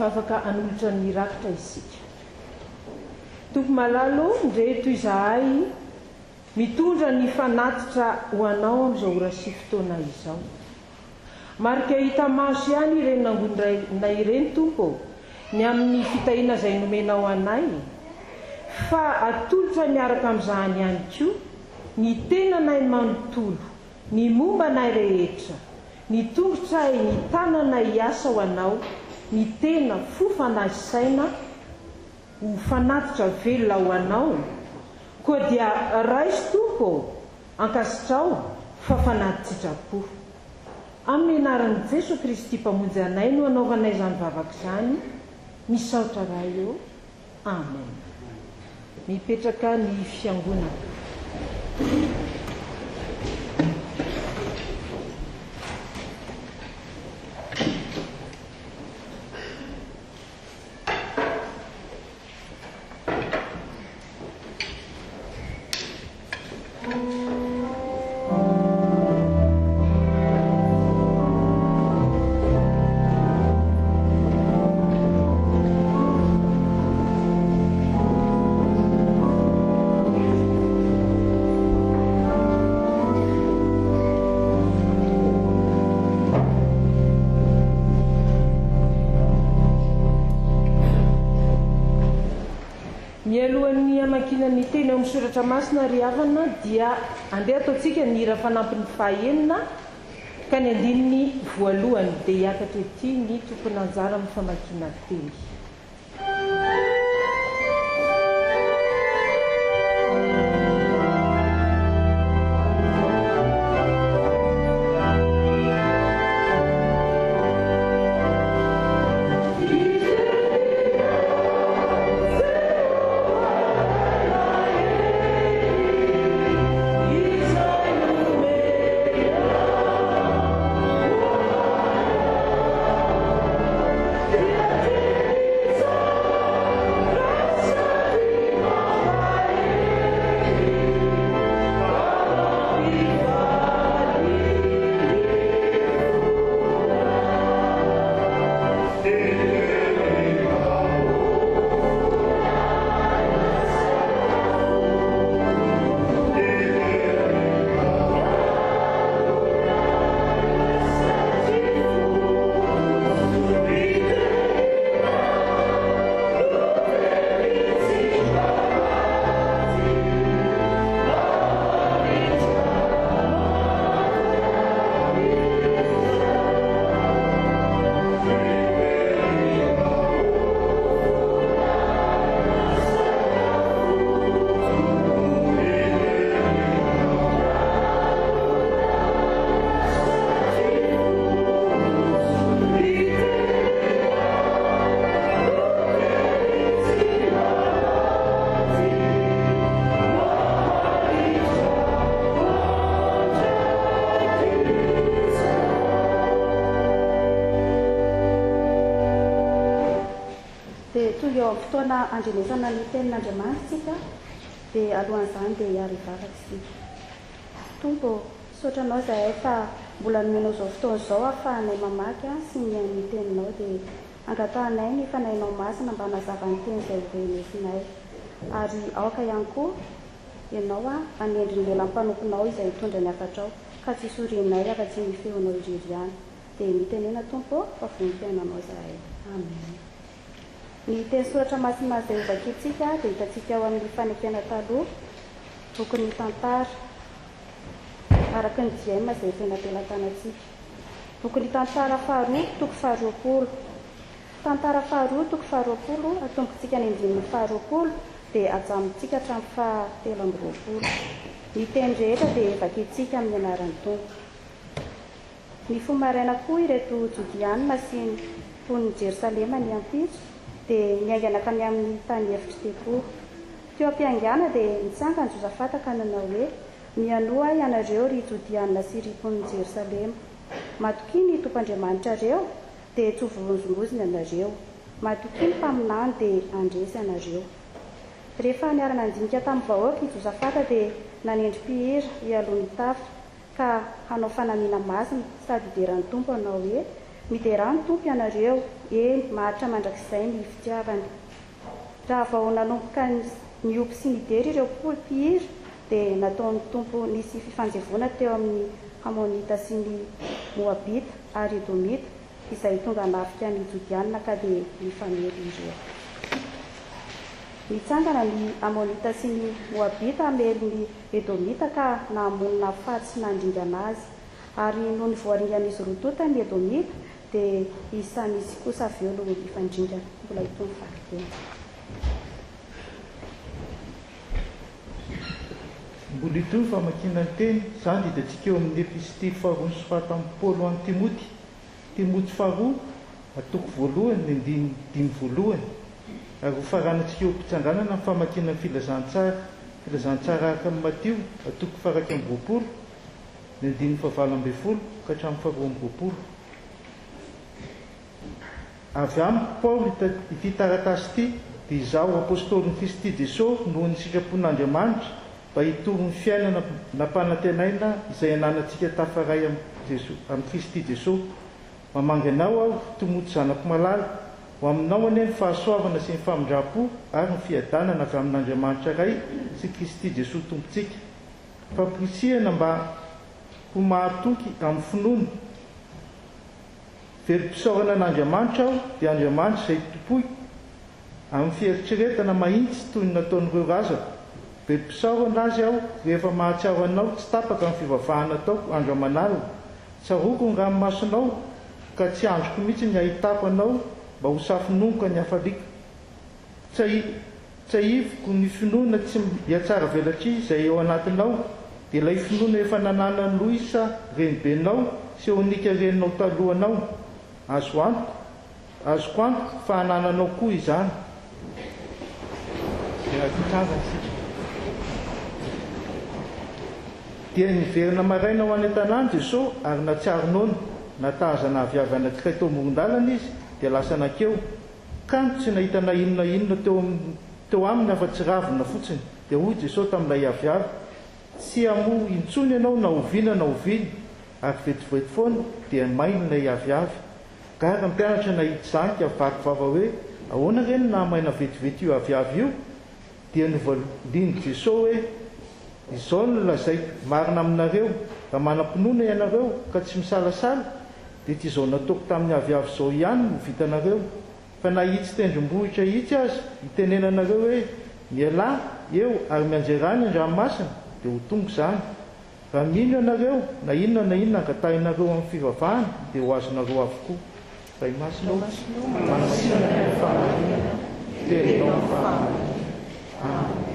fa afaka anolotra nirakitra isika. Tompo malalo ndre toy izahay mitondra ny fanatitra ho anao amin'izao ora sy fotoana izao. Marika hita maso ihany ireny nangona ireny tompo ny amin'ny fitahina izay nomenao anay, fa atolotra miaraka amin'izany ihany koa ny tenanay manontolo, ny mombanay rehetra, ny tongotray, ny tananay hiasa ho anao, ny tena fofanahy saina ho fanatitra velona ho anao, koa dia raisy tompo ankasitrao fa fanaty-tsitrapo. Amin'ny anaran'i Jesosy Kristy mpamonjy anay no anaovanay izany vavaka izany, misaotra raha eo. Amen. Mipetraka ny fiangonana. Mialohan'ny amakinan'ny teny eo amin'ny soratra masina ry havana dia andeha ataontsika ny hira fanampin'ny fahaenina ka ny andininy voalohany dia hiakatra ety ny tompony anjara amin'ny famakiana teny. Fotoana andrenesana ny tenin'Andriamanitsika dia alohan'izany dia hiary hivavaka isika. Tompo, saotranao izahay fa mbola nomenao izao fotoana izao ahafahanay mamaky sy miaino ny teninao dia angatahanay ny fanahinao masina mba nazava ny teny izay horenesinay. Ary aoka ihany koa ianao anendry ny lelan'ny mpanomponao izay hitondra ny afatrao ka tsy sorinay afa-tsy ny feonao irery ihany. Dia mitenena Tompo fa vonim-piainanao izahay. Amen. Ny teny soratra masina izay hovakintsika dia hitantsika ao amin'ny fanefiana taloha, boky ny tantara araka ny diaima izay fenapelatanantsika. Boky ny tantara faharoa toko faharoapolo. Tantara faharoa toko faharoapolo atombotsika ny andininy faharoapolo dia ajamontsika hatramin'ny fahatelo amby roapolo. Ny teny rehetra dia vakintsika amin'ny anaran'ny Tompo. Ny fomaraina koa ireto Jodianina sy ny mponiny Jerosalema ny ampitso dia niaingana kany amin'ny tany efitra tekoa. Teo am-piangana dia nitsanga ny Josafata ka nanao hoe mianoa ianareo ry Jodianina sy ry mponiny Jerosalema. Matoki ny Tompoandriamanitra reo dia tsy hovonjongoziny ianareo. Matoki ny mpaminany dia andresy ianareo. Rehefa niarana andinika tamin'ny vahoaka i Josafata dia nanendrim-pihira hialohan'ny tafika ka hanao fanamiana masina sady hideran'ny Tompo hanao hoe miderany Tompo ianareo maharitra mandrakizay ny fitiavana. Raha vao nanomboka ny opy sy ny dery ireo mpihira dia nataon'ny tompo nisy fifanjevona teo amin'ny Amonita sy ny Moabita ary Edomita, izay tonga nafika ny Jodianina ka dia nifamery ireo. Nitsangana ny Amonita sy ny Moabita hamely ny Edomita ka nahamonina faty sy nandringana azy, ary noho ny voaringan'izy rotota ny Edomita dia isanisy kosa avy eo no ifandringana. Mbola itony fakiteny. Mbola itony famakina ny teny, izany dia antsika eo amin'ny epistily faharoa sy fahatam'ny Paoly amin'ny Timoty. Timoty faharoa, atoko voalohany, ny dimy voalohany. Ary ho faranantsika eo mpitsanganana ny famakina ny filazantsara araka amin'ny Matio, atoko faraka amin'ny roapolo, ny dimy fahavalo ambin'ny folo ka hatramin'ny faharoa amin'ny roapolo. Avy amiko Paoly ity taratasy ity, dia izaho apôstôlin'i Kristy Jesosy noho ny sitrapon'Andriamanitra mba hitoro ny fiainana nampanantenaina izay ananantsika tafaray amin'ny Kristy Jesosy. Mamangy anao aho, Timoty zanako malala, ho aminao anie ny fahasoavana sy ny famindra-po ary ny fiadanana avy amin'Andriamanitra iray sy Kristy Jesosy tompontsika. Famporisihana mba ho mahatoky amin'ny finoana. Verom-pisaorana an'Andriamanitra aho, dia Andriamanitra izay tompoy amin'ny fieritreretana mahitsy toy ny nataon'ireo razako. Verom-pisaorana azy aho rehefa mahatsiaro anao tsy tapaka amin'ny fivavahana ataoko andro aman'alina. Tsaroko ny ranomasonao ka tsy androko mihitsy ny ahitako anao mba ho safinonoka ny hafaliako. Tsahivoko ny finoana tsy hiatsara velatry izay eo anatinao, dia ilay finoana efa nananany Loisa renibenao sy Eonika reninao talohanao. Azoko antoka fa hanananao koa izany. Dia niverina maraina ho any an-tanàny Jesosy ary natsiaronona, natazana aviavy anankiray teo amoron-dalana izy, dia lasa nakeo. Kanto tsy nahita na inona teo aminy afa-tsy ravina fotsiny. Dia hoy Jesosy tamin'ilay aviavy, tsy amo intsony ianao na oviana na oviny. Ary vetivety foana dia mainy ilay aviavy. Gara ny mpianatra nahita izany ka vakovava hoe ahoana reny na maina vetivety io aviavy io. Dia nivaliny Jesosy hoe izao no lazaiko marina aminareo, raha manam-pinoana ianareo ka tsy misalasala, dia tsy izao nataoko tamin'ny aviavy izao ihany no vitanareo. Fa na hitsy tendrombohitra hitsy azy hitenenanareo hoe mialahy eo ary mianjerany an-dranomasina, dia ho tonga izany. Raha mino ianareo na inona angatahinareo amin'ny fivavahana, dia ho azonareo avokoa. Ray masinao manasina ny fahamarina teninao ny fahamarina. Amen.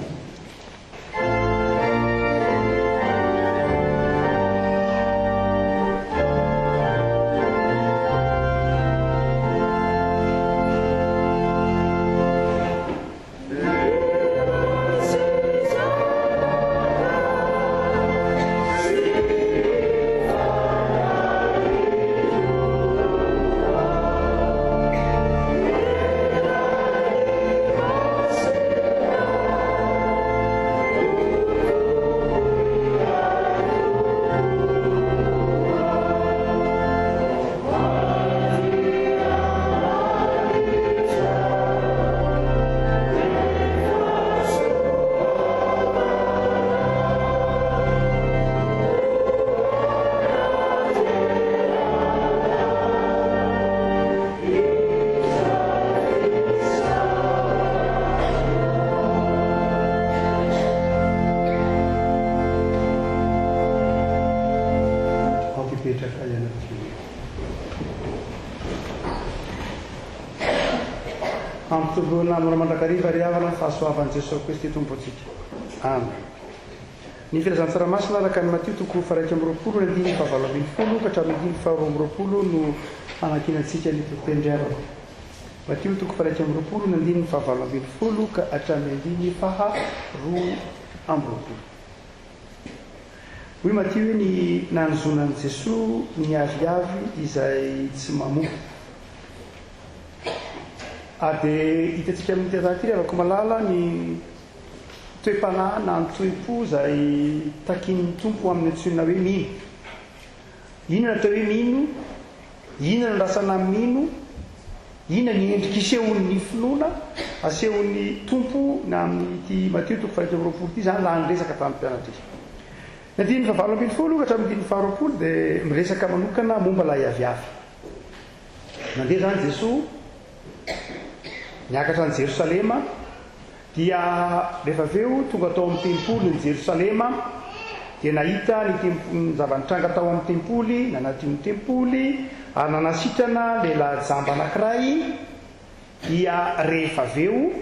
Namora mandrakariva ry havana fahasoavan'i Jesosy Kristy tompontsika. Amen. Ny filazantsaramasina araka ny Matio toko faraika amby roapolo ny andiny fahavalo ambin'ny folo ka hatramin'ny andiny faharoa amby roapolo no fanakinantsika ny totendriavana. Matio toko faraika amby roapolo ny andiny fahavalo ambin'ny folo ka hatramin'ny andiny faharoa amby roapolo. Hoy Matio hoe ny nanozonan'i Jesosy ny aviavy izay tsy mamoha. Dia hitantsika amin'ny teatry avako malala ny toe-panahy na ny toe-po izay takin'ny tompo amin'ny antsoina hoe mino. Inona atao hoe mino? Inona ny rasana mino? ina ny endriky isehon'ny finoana asehon'ny tompo na amin'nyty matio toko faharoapolo ty zany laha nyresaka tamin'ny mpianatra izy nadiny fa 20 ka hatramin'ny 20 dia miresaka manokana momba lahy aviavy mandeha zany Jesosy niakatra any Jerosalema dia rehefa aveo tonga tao amin'ny tempoly ny Jerosalema dia nahita ny zavanitranga tao amin'ny tempoly nanatiny tempoly ary nanasitrana lehilahy jamba anankiray dia rehefa aveo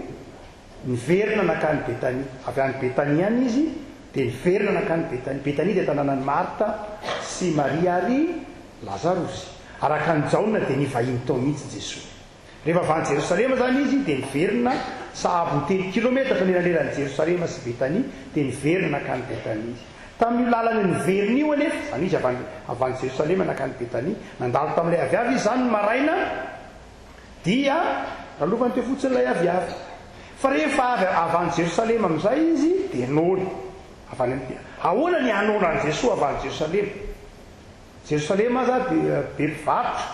niverina nakany Betania avy any Betania any izy dia niverina nakany Betania. Betania dia tanànan'ny Marta sy Maria ary Lazarosy araka ny jaona dia nivahiny tao mihitsy Jesosy. Rehefa avy any Jerosalema zany izy dia niverina sahabo 3 kilometatra nelanelan'ny Jerosalema sy Betania dia niverina nakany Betania izy. Tamin'io lalana niverina io anefa zany izy avy any Jerosalema nakany Betania nandalo tamin'ilay aviavy izy zany maraina dia ralovany teo fotsiny ilay aviavy fa rehefa avy any Jerosalema amin'izay izy dia nony ahoana ny anona any Jesosy avy any Jerosalema. Jerosalema za dia be mpivarotra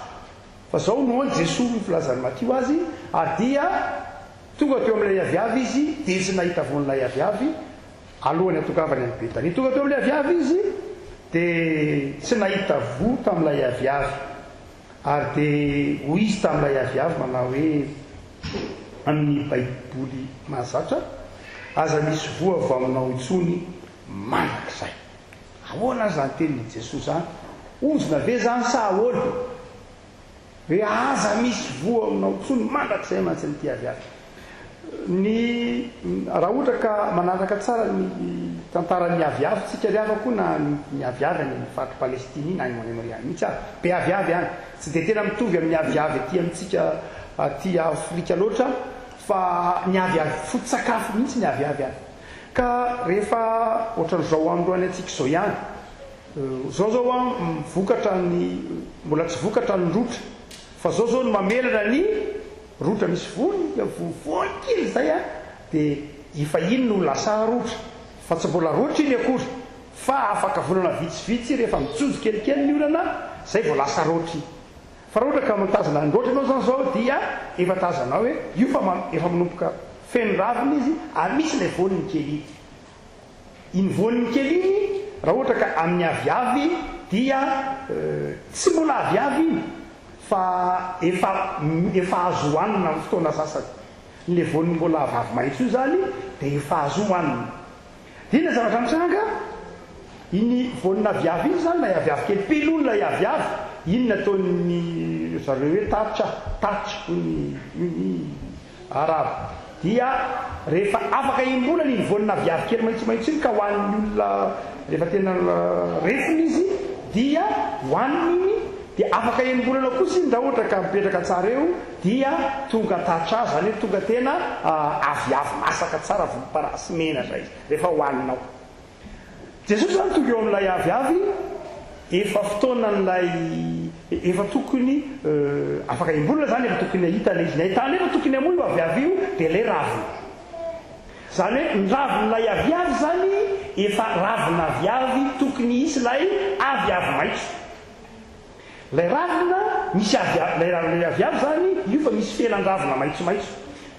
fa zao nohony Jesosy filazany Matio azy ary dia tonga teo amin'ilay aviavy izy dia tsy nahita von'ilay aviavy alohany atokavany any Betania. Tonga teo amin'ilay aviavy izy dia tsy nahita vo tamin'ilay aviavy ary dia hoy izy tamin'ilay aviavy manao hoe amin'ny baiboly mahazatra aza misy vo avy aminao intsony manak'izay. Ahoana zany tenin'ny Jesosy zany ozona ve zany sa ahoana hoe aza misy vo aminao intsony manak'izay mantsy nyty aviavy. Ny raha ohatra ka manaraka tsara ny tantaran'ny aviavy tsika riava koa na ny aviavy any faty Palestina iny any Moyen-Orient mihitsy ary be aviavy any tsy dia tena mitovy amin'ny aviavy aty amintsika aty Afrika loatra fa ny aviavy foto-tsakafo mihitsy ny aviavy any. Ka rehefa ohatran'izao androany antsika izao ihany zao a mivokatra ny mbola tsy vokatra ny rotra fa zao no mamelana ny rotra misy vony vovoany kely zay a dia efa iny no lasa rotra fa tsy mbola rotra iny akory fa afaka volana vitsivitsy rehefa mitsojo kelikely ny olana zay vao lasa rotra iny. Fa raha ohatra ka mitazana ny rotra ianao zany zao dia efa tazanao hoe io efa manomboka feno raviny izy ary misy ilay voniny kely iny voniny kely iny raha ohatra ka amin'ny aviavy dia tsy mbola aviavy iny fa efa azo hoanina amin'ny fotoana sasany. Ny voniny mbola avavy maitso io zany dia efa azo hoanina. Dina zavatra mitranga iny vonina aviavy iny zany lay aviavy kely pelony lay aviavy iny nataony zareo hoe tatsa ny arabo dia rehefa afaka imbolana iny vonina aviavy kely maitsomaitso iny ka hoan'ny olona rehefa tena refiny izy dia hoaniny iny dia afaka imbolana kosa iny raha ohatra ka mipetraka tsara eo dia tonga tatra zany hoe tonga tena aviavy masaka tsara volomparasy mena zay rehefa hoaninao. Jesosy zany tonga eo amin'ilay aviavy efa fotoana n'lay efa tokony afaka imbolana zany efa tokony ahitana izy nahitana efa tokony amoa io aviavy io dia ilay raviny zany hoe ny ravin'ilay aviavy zany efa ravina aviavy tokony isy lay aviavy maitso. Lay ravina misy lay aviavy zany io fa misy felan-dravina maitsomaitso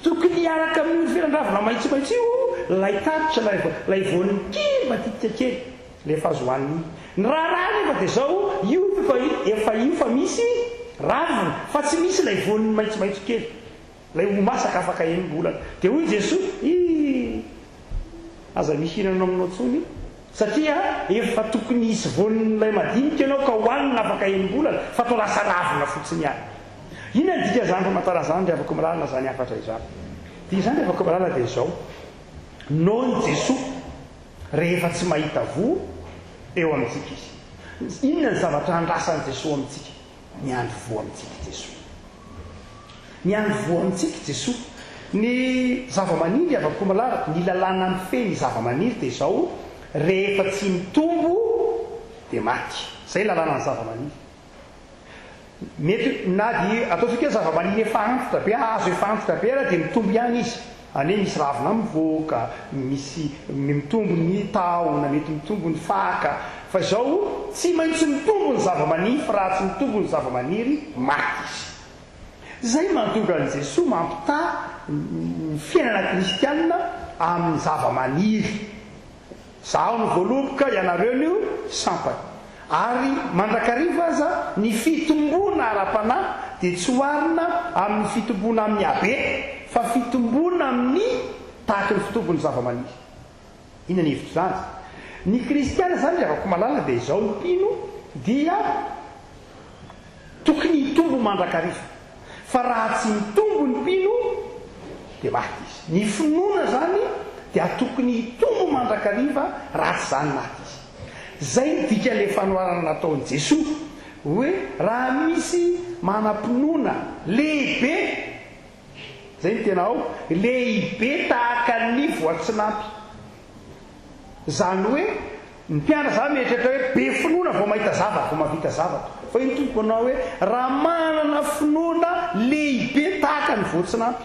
tokony hiaraka amin'ny felan-dravina maitsomaitso io lay tatitra lay voniny kely matitika kely lefa azo hoaniny. Ny raharaha nefa dia zao io efa io fa misy ravina fa tsy misy lay voniny maitsomaitso kely lay ho masaka afaka enim-bolana. Dia hoy Jesosy aza mihinana aminao tsony satria efa tokony hisy vonin'ilay madinika ianao ka hoanina afaka enim-bolana fa to lasa ravina fotsiny any. Ina ny dika zany famatara zany dia afaka milalana zany afatra izany. Dia zany dia afaka milalana dia zao noho ny Jesosy rehefa tsy mahita vo eo amintsika izy. Inona ny zavatra andrasan'i Jesosy amintsika? Miandry vo amintsika Jesosy. Miandry vo amintsika Jesosy. Ny zava-maniry afaka milalana ny lalàna ny feny zava-maniry dia zao rehefa tsy mitombo dia maty. Zay lalàna ny zava-maniry. Mety na dia ataontsika hoe zava-maniry efa antitra be azo efa antitra be ara dia mitombo ihany izy. Any misy ravina mivoaka, misy mitombo ny tahona, mety mitombo ny faka. Fa izao tsy maintsy mitombo ny zava-maniry fa raha tsy mitombo ny zava-maniry maty izy. zay mantoka an' jesosy mampita ny fiainana kristianina amin'ny zava-maniry. zaho ny voaloboka ianareo io sampany ary mandrakariva aza ny fitombona ara-panahy dia tsy hoarina amin'ny fitombona amin'ny abe fa fitombona amin'ny tahaky ny fitombony zava-maniry. Inona ny hevitro zany? Ny kristiana zany le avako malala dia izao ny mpino dia tokony hitombo mandrakariva, fa raha tsy mitombo ny mpino dia maty izy. Ny finoana zany dia tokony hitombo mandrakariva raha tsy zany maty izy. Zay ny dikan'ilay fanoharana nataon'i Jesosy hoe raha misy manam-pinoana lehibe, zay ny tena ao lehibe tahaka ny voatsinampy. Zany hoe ny mpianatra zany mieritreritra hoe be finoana vao mahita zavatra, vao mahavita zavatra. Fa iny tompoko anao hoe raha manana finoana lehibe tahaka ny voatsinampy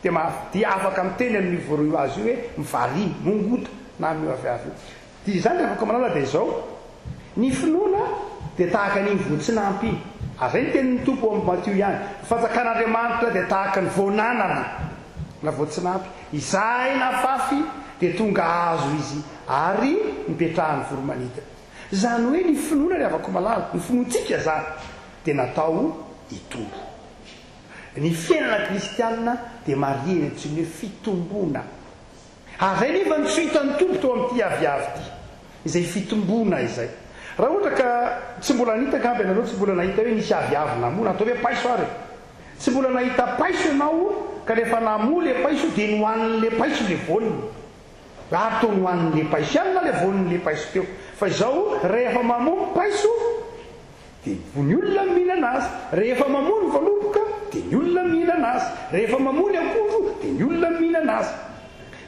dia afaka miteny amin'ny voaroa azy io hoe mivariny, mongota na mioaviavy. Dia zany afaka malala dia izao ny finoana dia tahaka ny voatsinampy iny. Zay ny tenin'ny tompo amin'ny Matio ihany, fanjakan'Andriamanitra dia tahaka ny voananana na voatsinampy. Izay na fafy dia tonga azo izy ary mipetrahany voromanidina. Zany hoe ny finoana ny avako malala, ny finoantsika zany dia natao hitombo. Ny fiainana kristianina dia marihana tsy ny fitombona. Zay nefa ny sohitan'ny tompo teo amin'ity aviavy ity, izay fitombona izay. Raha ohatra ka tsy mbola nahita gamby ianareo, tsy mbola nahita hoe nisy aviavy namoa, atao hoe paiso ary, tsy mbola nahita paiso ianao ka rehefa namoa le paiso dia nohanin'le paiso le volony. Ary tao nohanin'le paiso ihany na le volin'le paiso teo. Fa izao rehefa mamoa paiso dia ny olona mihinana azy, rehefa mamoa ny voaloboka dia ny olona mihinana azy, rehefa mamoa ny akondro dia ny olona mihinana azy.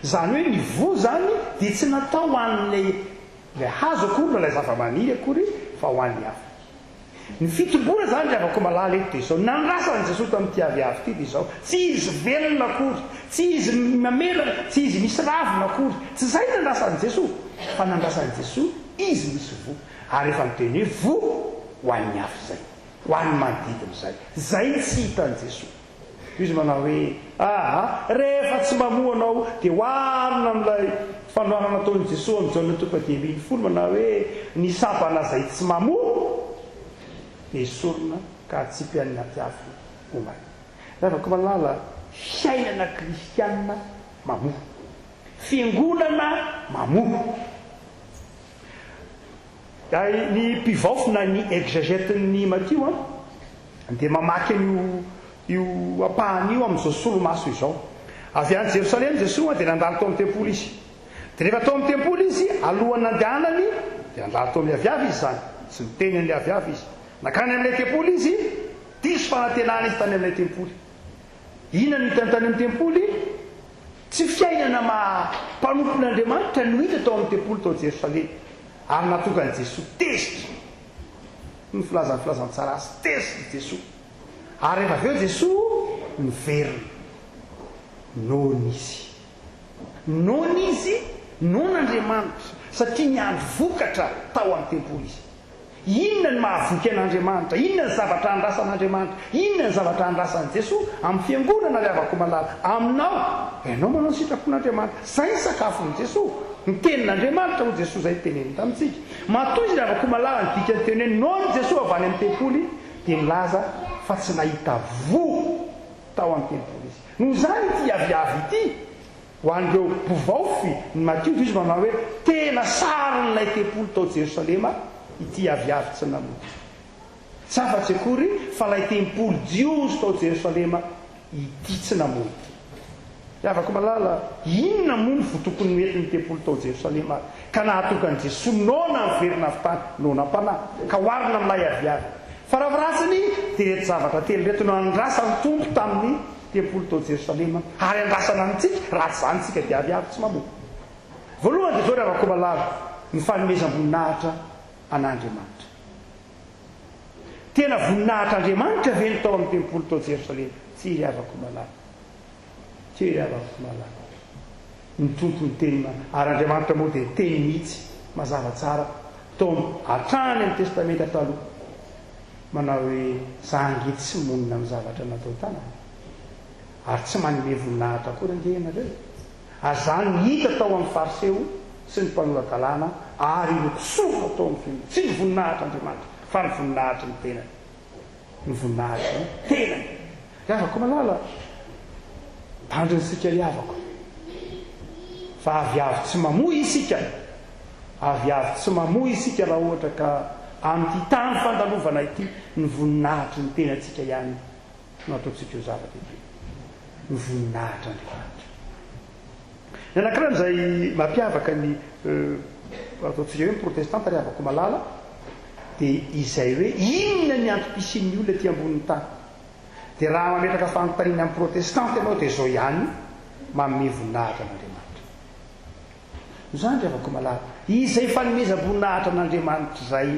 Zany hoe ny vo zany dia tsy natao ho an'le hazo akory na ilay zava-maniry akory, fa ho an'ny hafa. Ny fitombona zany le avako malala eto dia izao nandrasan'i Jesosy tamin'ity aviavy ity dia izao tsy izy velona akory, tsy izy mamelana, tsy izy misy ravina akory, tsy zay nandrasan'i Jesosy, fa nandrasan'i Jesosy izy misy vo. Ary efa miteny hoe vo ho an'ny hafa zay, ho an'ny manodidina zay. Zay tsy hitan'i Jesosy. Izy manao hoe rehefa tsy mamoa anao dia hoarina amin'ilay fanoharana nataon'i Jesosy amin'ny Jaona toko 10:10 manao hoe ny sabana zay tsy mamoa dia esorina ka tsy mpian'ny ampiavy omany. Afaka malala fiainana kristianina mamoa, fiangonana mamoa. Ny mpivaofina ny exégèten'ny Matio dia mamaky io apahan'io amin'izao solomaso izao. Avy any Jerosalema Jesosy dia nandalo tao amin'ny tempoly izy. Dia rehefa tao amin'ny tempoly izy, alohan'ny nandehanany dia nandalo tao amin'ny aviavy izy zany, sy miteny an'ilay aviavy izy. Nakany amin'ilay tempoly izy, diso fanantenana izy tany amin'ilay tempoly. Inona no hitany tany amin'ny tempoly? Tsy fiainana mpanompon'Andriamanitra no hita tao amin'ny tempoly tao Jerosalema. Ary natokan'i Jesosy tezitra, ny filazantsara azy tezitra Jesosy. Ary rehefa avy eo Jesosy miverina, nono izy non'Andriamanitra satria niandro vokatra tao amin'ny tempoly izy. Inona ny mahavoky an'Andriamanitra? Inona ny zavatra andrasan'Andriamanitra? Inona ny zavatra andrasan'i Jesosy amin'ny fiangonana le avako malala aminao? Ianao manao ny sitrapon'Andriamanitra. Zay ny sakafon'i Jesosy. Ny tenin'Andriamanitra ho Jesosy zay teneny tamintsika. Matoy izy le avako malala ny dikany teneny nono Jesosy avy any amin'ny tempoly dia milaza fa tsy nahita vo tao amin'ny tempoly izy. Noho zany ity aviavy ity ho an'ireo mpivaofy ny Matio izy manao hoe tena sarin'ilay tempoly tao Jerosalema ity aviavy tsy namoa. Tsy afa-tsy akory fa ilay tempoly jiosy tao Jerosalema ity tsy namoa ity. Afaka malala inona moa ny votokony mety ny tempoly tao Jerosalema ka nahatokan'i Jesosy nona miverina avy tany nona am-panahy ka hoarina amin'ilay aviavy. Fa raviratsiny dia reto zavatra telo reto no andrasan'ny tompo tamin'ny tempoly tao Jerosalema ary andrasana amintsika raha tsy zany tsika dia aviavy tsy mamoa. Voalohany dia zao ry avako malala ny fanomezam-boninahitra an'Andriamanitra. Tena voninahitra Andriamanitra ve ny tao amin'ny tempoly tao Jerosalema? Tsy ry avako malala, tsy ry avako malala. Ny tompo ny teny ary Andriamanitra moa dia teny mihitsy mazava tsara tao hatrany amin'ny testamenta taloha manao hoe zangety tsy monina amin'ny zavatra natao tanana ary tsy manome voninahitra koa rangeanareo ary zany hita tao amin'ny fariseo sy ny mpanolan-dalàna ary nokosofa tao amin'ny fiainana tsy ny voninahitra andriamanitra fa ny voninahitra ny tenany ny voninahitra ny tenany riavako malala tandrinsika riavako fa aviavy tsy mamoy isika aviavy tsy mamoy isika raha ohatra ka amin'ity tany fandalovana ity ny voninahitra ny tenantsika ihany no ataontsika io zava-dehibe ny voninahitra andriamanitra ny anankiray n'izay mampiavaka ny ataontsika hoe protestanta riavako malala dia izay hoe inona ny antom-pisian'ny olona ty ambonin'ny tany dia raha mametraka fanontaniana amin'ny protestanta ianao dia zao ihany manome voninahitra n'andriamanitra zany riavako malala izay fanomezam-boninahitra n'andriamanitra izay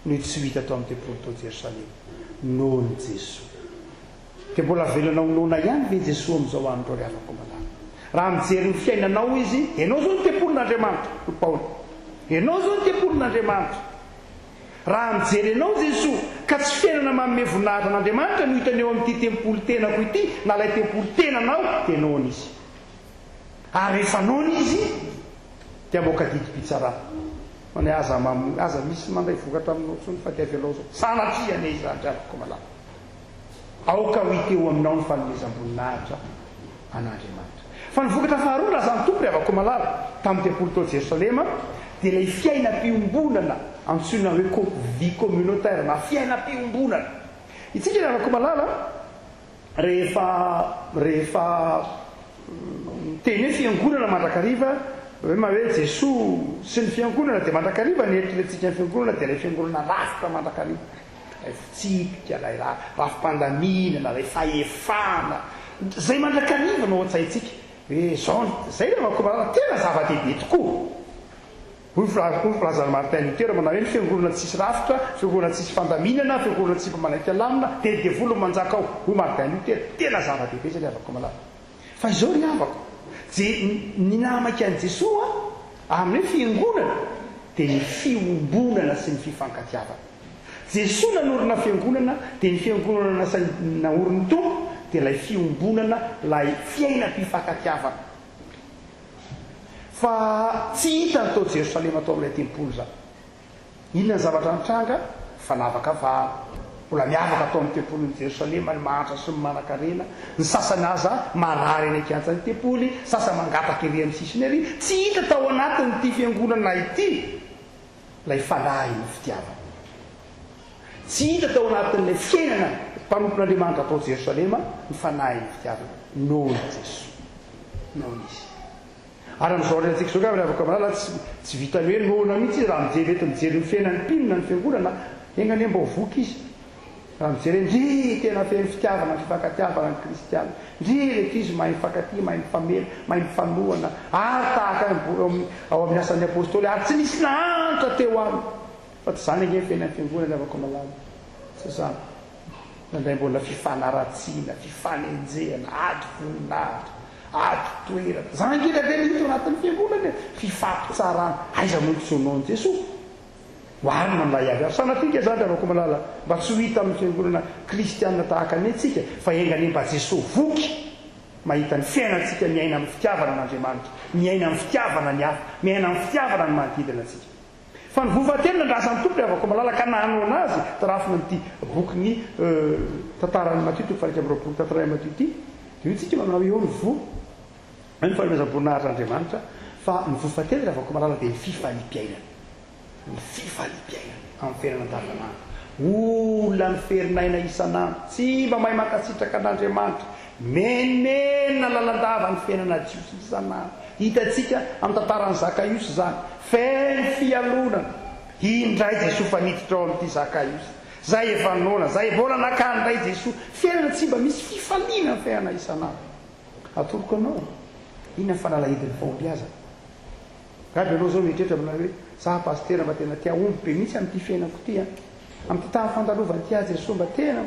no tsy hita tao amin'ny tempolo tao Jerosalema noho ny Jesoa dia mbola velanao nona ihany ve Jesoa amin'izao andro riavako malala raha mijery ny fiainanao izy ianao zao ny tempolin'andriamanitra no Paoly ianao zao ny tempolin'andriamanitra raha mijery ianao Jesoa ka tsy fiainana manome voninahitra n'andriamanitra no hitaneo amin'ity tempolo tenako ity na ilay tempolo tenanao dia nohony izy ary rehefa nohony izy dia moka didi-pitsarana mane aza misy mandray vokatra aminao tsony fa dia velao zao sanatriane izy raha driavako malala aoka ho hiteo aminao ny fanomezam-boninahitra an'andriamanitra fa ny vokatra faharoa laza ny tompo riavako malala tamin'ny tempolo tao Jerosalema dia ilay fiainam-piombonana antsoina hoe vie communautaire na fiainam-piombonana itsika riavako malala rehefa teny hoe fiangonana mandrakariva hoe mahoe Jesoa sy ny fiangonana dia mandrakariva ny eritreretintsika ny fiangonana dia ilay fiangonana rafitra mandrakariva lay fitsipika lay rafi-pandaminana lay fahefana zay mandrakariva no atsaitsika hoe zao zay riavako malala tena zava-dehibe tokoa hoy filazany Martin Luther manao hoe ny fiangonana tsisy rafitra fiangonana tsisy fandaminana fiangonana tsisy mpamanaiky alamina dia devolo manjaka ao hoy Martin Luther tena zava-dehibe zay riavako malala fa izao riavako ny namaka an'i Jesoa amin'ny fiangonana dia ny fiombonana sy ny fifankatiavana Jesoa nanorina fiangonana dia ny fiangonana naoriny tompo dia ilay fiombonana ilay fiainam-pifankatiavana fa tsy hita ny tao Jerosalema tao amin'ilay tempolo zany inona ny zavatra nitranga fanavaka vahana mbola miavaka tao amin'ny tempolin'ny Jerosalema ny mahantra sy ny manan-karena ny sasany aza marary any akiantsany tempoly sasany mangataka ery amin'ny sisiny ery tsy hita tao anatin'ity fiangonana ity lay fanahy ny fitiavana tsy hita tao anatin'ilay fiainana mpanompon'andriamanitra tao Jerosalema ny fanahy ny fitiavana noho ny Jesoa noho izy ary amin'izao rehetratsika zao ka riavaka malala tsy vitany hoe nohona mihitsy izy raha mijery eto mijery ny fiainany mpinona ny fiangonana engany mba voky izy raha mijery ndry tena feny fitiavana ny fifankatiavana ny kristiana ndry rehetra izy mahay mifankatia mahay mifamela mahay mifanohana ary tahaka ao amin'ny asan'ny apôstôly ary tsy misy nahantra teo aminy fa tsy zany enge fiainany fiangonana riavaka malala tsy zany nandray mbola fifanaratsiana fifanenjehana ady voninahitra ady toerana zany ngeda dia mihita anatin'ny fiangonana fifampitsarana aiza montsonoany Jesoa hoary manlay avy ary sanatika zany riavako malala mba tsy ho hita amin'ny fiangonana kristiana tahaka ny antsika fa engany mba Jesoa voky mahita ny fiainantsika miaina amin'ny fitiavana n'Andriamanitra miaina amin'ny fitiavana ny hafa miaina amin'ny fitiavana ny manodidina antsika fa ny vovatenina ndrasan'ny tompo riavako malala ka nahanao anazy tarafina n'ity boky ny tantarany Matthieu toko fahaika amby roapolo tantaran'ny Matthieu ity dia io tsika manao eo ny vo ny fanomezam-boninahitra Andriamanitra fa ny vovatenina riavako malala dia ny fifalipiainana ny fifalipiainana amin'ny fiainana andavanandro olona ny ferinaina isanandro tsy mba mahay makasitraka an'Andriamanitra menena lalandava ny fiainana jiosy isanandro hitatsika amin'ny tantaran'ny Zakaiosy zany feno fialonana indray Jesoa fa niditra ao amin'ity Zakaiosy zay efa nona zay mbola nakandray Jesoa fiainana tsy mba misy fifaliana ny fiainana isanandro atoroko anao inona ny fanalahidin'ny fahombiazana gaby anao zao mieritreritra aminao hoe za pastera mba tena tia omby be mihitsy amin'ity fiainako ity amin'ity tany fandalovany tia Jesoa mba tena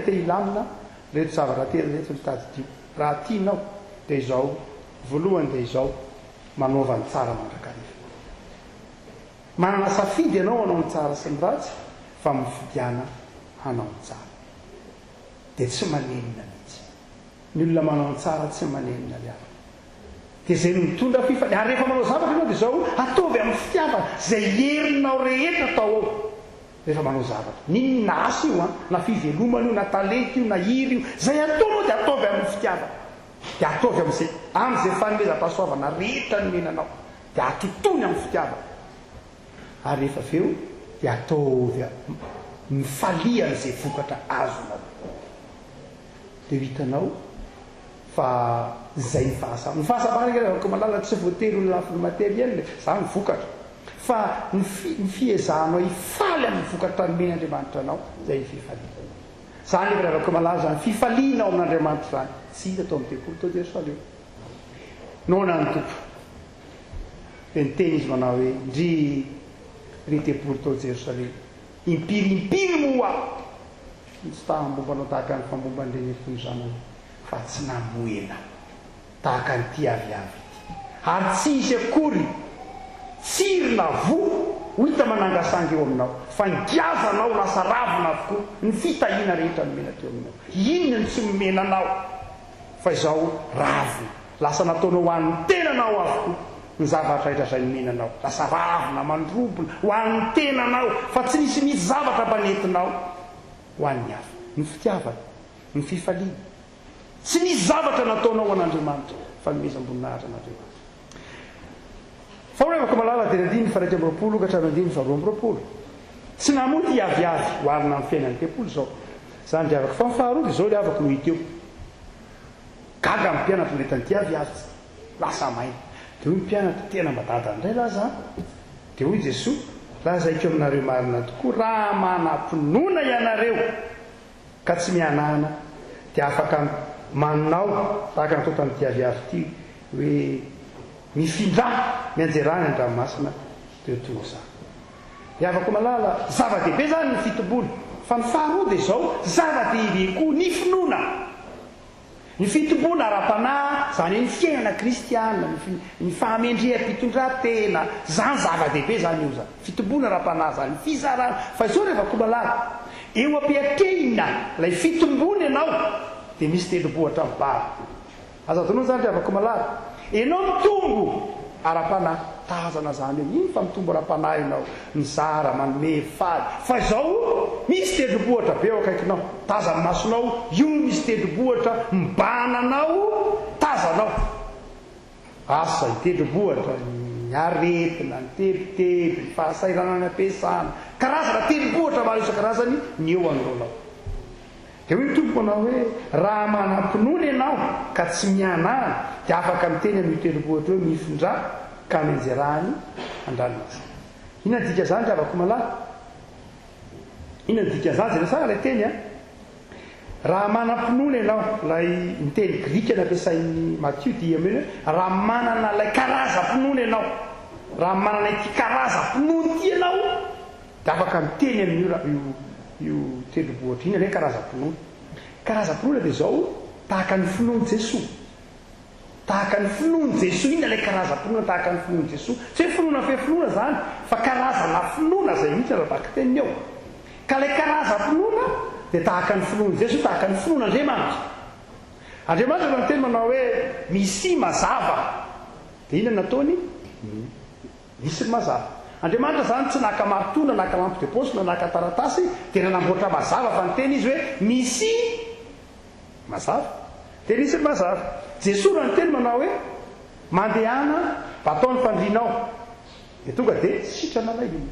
te hilamina reto zavatra tena reto mitady dio raha tianao dia izao voalohany dia izao manaova ny tsara mandrakariva manana safidy ianao anao ny tsara sy ny ratsy fa mifidiana hanao tsara dia tsy manenina mihitsy. Ny olona manao tsara tsy manenina liana dia zay mitondra fifali ary rehefa manao zavatra ianao dia zao ataovy amin'ny fitiavana zay herinao rehetra atao ao rehefa manao zavatra. Ninona asa io na fivelomana io na talenta io na hiry io zay ataonao dia ataovy amin'ny fitiavana dia ataovy amin'izay fanomezam-pahasoavana rehetra ny menanao dia atotony amin'ny fitiavana ary rehefa aveo dia ataovy mifalian'izay vokatra azonao dia hitanao fa zay ny fahasambarako malala tsy voatery ny lafiny materiel za ny vokatra fa ny fiezahanao ifaly amin'ny vokatra nomen'Andriamanitra anao zay ny fifaliana zany efa ravako malala zany fifaliana ao amin'Andriamanitra zany tsy hita atao amin'ny tempolo tao Jerosalema noana ny tompo dia niteny izy manao hoe ndry ry tempolo tao Jerosalema impirimpiry moa tsy tahambombanao tahaka ny fambomban'ireny fony zanany fa tsy namoena tahaka nyty aviavy ary tsy isy akory tsirina vo ho hita manangasangy eo aminao fa ngiazanao lasa ravina avokoa ny fitahiana rehetra nomena teo aminao. Inona ny tsy nomenanao fa izao ravina lasa nataonao ho an'ny tenanao avokoa ny zavatra rehetra zay nomenanao lasa ravina mandrobona ho an'ny tenanao fa tsy nisy misy zavatra mbanetinao ho an'ny hafa. Ny fitiavana ny fifaliana tsy nisy zavatra nataonao ho an'Andriamanitra fa nomezam-boninahitra an'Andriamanitra. Fa rehefa malala dia andiny faraika amby-roapolo ka hatrany andiny faharoa amby-roapolo tsy namoty aviavy hoarina amin'ny fiainan'ny tempolo zao zany dia afaka fa mifaharoa dia zao le afaka no hita eo gaga amin'ny mpianatra le tanty aviavy lasa maina dia hoy mpianatra tena mbadada indray laza dia hoy Jesosy lazaiko aminareo marina tokoa raha manam-pinoana ianareo ka tsy mianahana dia afaka manao tahaka natao tamin'ity aviavy ity hoe mifindra mianjerany an-dranomasina teo tonga zany dia afaka malala zava-dehibe zany ny fitombona fa ny faharoa dia zao zava-dehibe koa ny finoana ny fitombona ara-panahy zany ny fiainana kristiana ny fahamendrea-pitondratena zany zava-dehibe zany io zany fitombona ara-panahy zany fizarana fa izao rehefa koa malala eo ampiatrehina lay fitombona ianao dia misy telo-bohatra mibary azatonao zany rehefa koa malala ianao mitombo ara-panahy tazana zany eo iny fa mitombo ara-panahy ianao mizara manome faly fa izao misy telo-bohatra be eo akaikinao tazana masonao io misy telo-bohatra mibananao tazanao asa ny telo-bohatra ny aretina ny tebiteby ny fahasairana ny ampiasana karazana telo-bohatra maro isan-karazany ny eo anironao dia hoy tompoko anao hoe raha manam-pinoana ianao ka tsy mianahana dia afaka miteny amin'io telo-bohatra eo mifindra ka menjerany an-dranomasina. Inona dika zany dia afaka malala inona dika zany zay resaka lay teny raha manam-pinoana ianao lay miteny grika nampiasain'ny Matthieu dia mena raha manana lay karaza-pinoana ianao raha manana ity karaza-pinoana ity ianao dia afaka miteny amin'io io telo-bohatra iny hoe karaza-pinoana. Karaza-pinoana dia zao tahaka ny finoany Jesosy tahaka ny finoany Jesosy iny lay karaza-pinoana tahaka ny finoany Jesosy tsy hoe finoana fefinoana zany fa karazana finoana zay mihitsy raha teniny eo ka lay karaza-pinoana dia tahaka ny finoany Jesosy tahaka ny finoan'Andriamanitra. Andriamanitra raha miteny manao hoe misy mazava dia inona nataony misy mazava. Andriamanitra zany tsy naka martona naka lampe de poche na naka taratasy dia nanamboatra mazava fa niteny izy hoe misy mazava dia misy mazava. Jesosy raha niteny manao hoe mandehana mba ataony fandrinao dia tonga dia sitrana lay iny.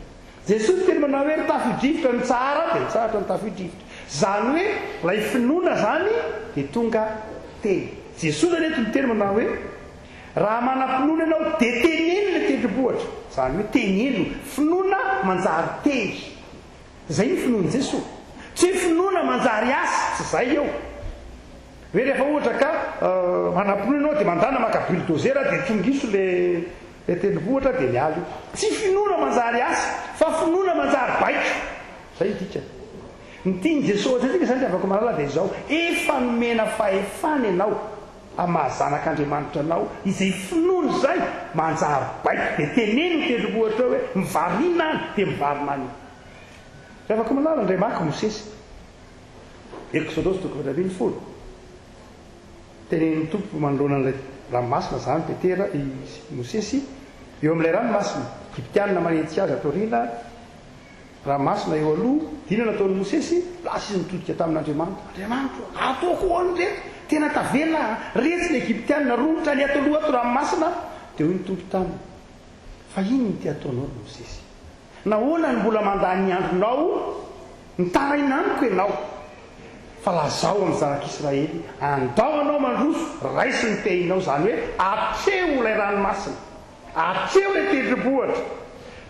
Jesosy teny manao hoe tafidrivotra ny tsara dia tsaratra ny tafidrivotra zany hoe lay finoana zany dia tonga teny. Jesosy zany eto niteny manao hoe raha manam-pinoana ianao dia teneno le telo-bohatra zany hoe teneno finoana manjary teny zay ny finoany Jesosy tsy hoe finoana manjary asa tsy zay eo hoe rehefa ohatra ka manam-pinoana ianao dia mandana maka buldozera dia tongiso le telo-bohatra dia miala io tsy finoana manjary asa fa finoana manjary baiko zay dika ny tiany Jesosy atsika zany afaka malala dia zao efa nomena fahefana ianao amahazanak'Andriamanitra anao izay finoana zay manjary baiko dia teneno telo-bohatra hoe mivarina any dia mivarina any. Rehefa koa malala indray maka Mosesy Exodosy 20. Tenen'ny tompo manoloana n'ilay ranomasina zany Petera i Mosesy eo amin'ilay ranomasina Egyptianina manentsy azy atoriana ranomasina eo aloha dina nataon'ny Mosesy lasa izy mitodika tamin'Andriamanitra. Andriamanitra ataoko an'ireny tena tavela retsy ny Egyptianina romotra ny ato aloha ato ranomasina dia hoy ny tompo taminy fa iny ny ty ataonao ny Mosesy nahoana ny mbola mandany ny andronao nitarainamiko ianao fa lazao amin'ny zanak'Israely andao anao mandroso raisy ny tehinao zany hoe atreo ilay ranomasina atreo ilay tendrombohitra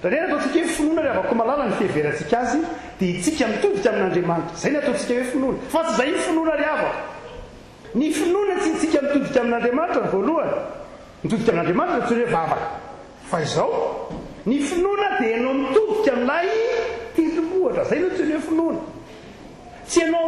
satria nataontsika hoe finoana ry avako malala ny fiheverantsika azy dia itsika mitodika amin'Andriamanitra zay ny ataontsika hoe finoana fa tsy zay finoana ry avako ny finoana tsy itsika mitodika amin'Andriamanitra ny voalohany mitodika amin'Andriamanitra tsy hoe vavaka fa izao ny finoana dia ianao mitodika amin'ilay tendrombohitra zay no tsy hoe finoana tsy ianao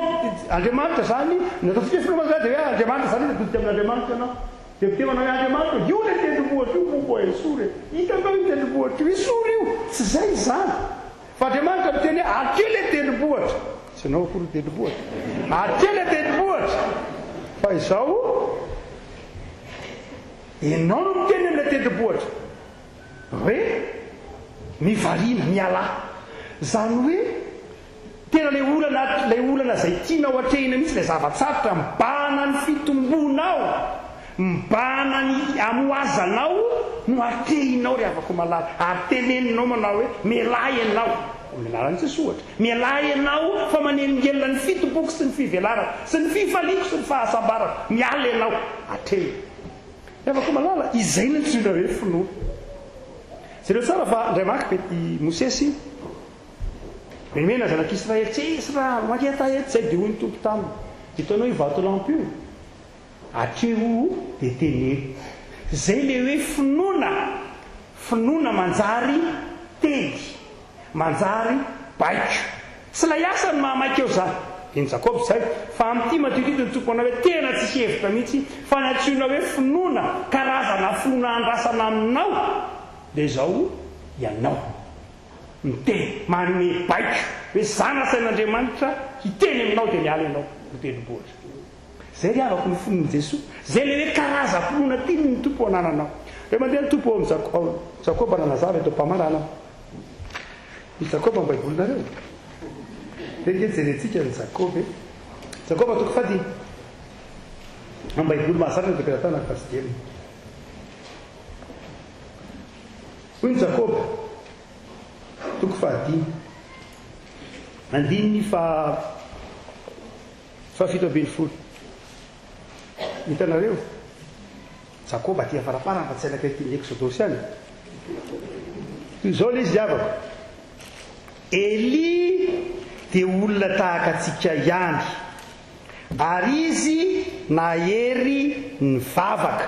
Andriamanitra zany nataontsika hoe finoana dia hoe Andriamanitra zany mitodika amin'Andriamanitra ianao dia mitemanao hoe Andriamanitra io le tendrombohitra io mombo esory hitanao io tendrombohitra io esory io tsy zay zany fa Andriamanitra miteny hoe atreo le tendrombohitra tsy ianao akory tendrombohitra atreo le tendrombohitra fa izao ianao no miteny amin'ilay tendrombohitra hoe mivariana miala zany hoe tena lay olana zay tianao atrehina mihitsy lay zavatsarotra mibahana ny fitombonao mibahana ny amoazanao no atrehinao ry avako malala ary teneninao manao hoe mialay ianao mialarany tsy sohatra mialay ianao fa manenongelona ny fitomboko sy ny fivelarana sy ny fifaliko sy ny fahasambarana miala ianao atrehina ry avako malala izay no tsyna hoe finoana zareo tsara fa Andriamanitra i Mosesy memena zanak'Israely tsy esy raha maketa eto zay dia hoy ny tompo taminy hitanao io vato lampy io atreo dia teneny zay le hoe finoana manjary teny manjary baiko sy lay asany mahamaiky eo zany iny Jakoby zay fa amin'ity matitito ny tompoana hoe tena tsy hevitra mihitsy fa ny antsoina hoe finoana karazana finoana andrasana aminao dia izao ianao miteny manome baiko hoe zana sain'Andriamanitra hiteny aminao dia miala ianao no tendrombohitra zay ry avako ny fonon'i Jesosy zay le hoe karaza-finoana tiny ny tompo anananao re mandeha ny tompo ao Jakoba nanazava eto mpamarana ny Jakoba amin'ny baibolinareo reke jerentsika ny Jakoba toko fadiny amin'ny baiboly mahazatra ny tokeratana ny fasidiemina hoy ny Jakoba toko fahadiny andiny fafito ambin'ny folo hitanareo Jakoba aty afaraparana fa tsy ailakaitin'ny Exodosy any toy izao le izy avako Eli dia olona tahaka antsika ihany ary izy nahery ny vavaka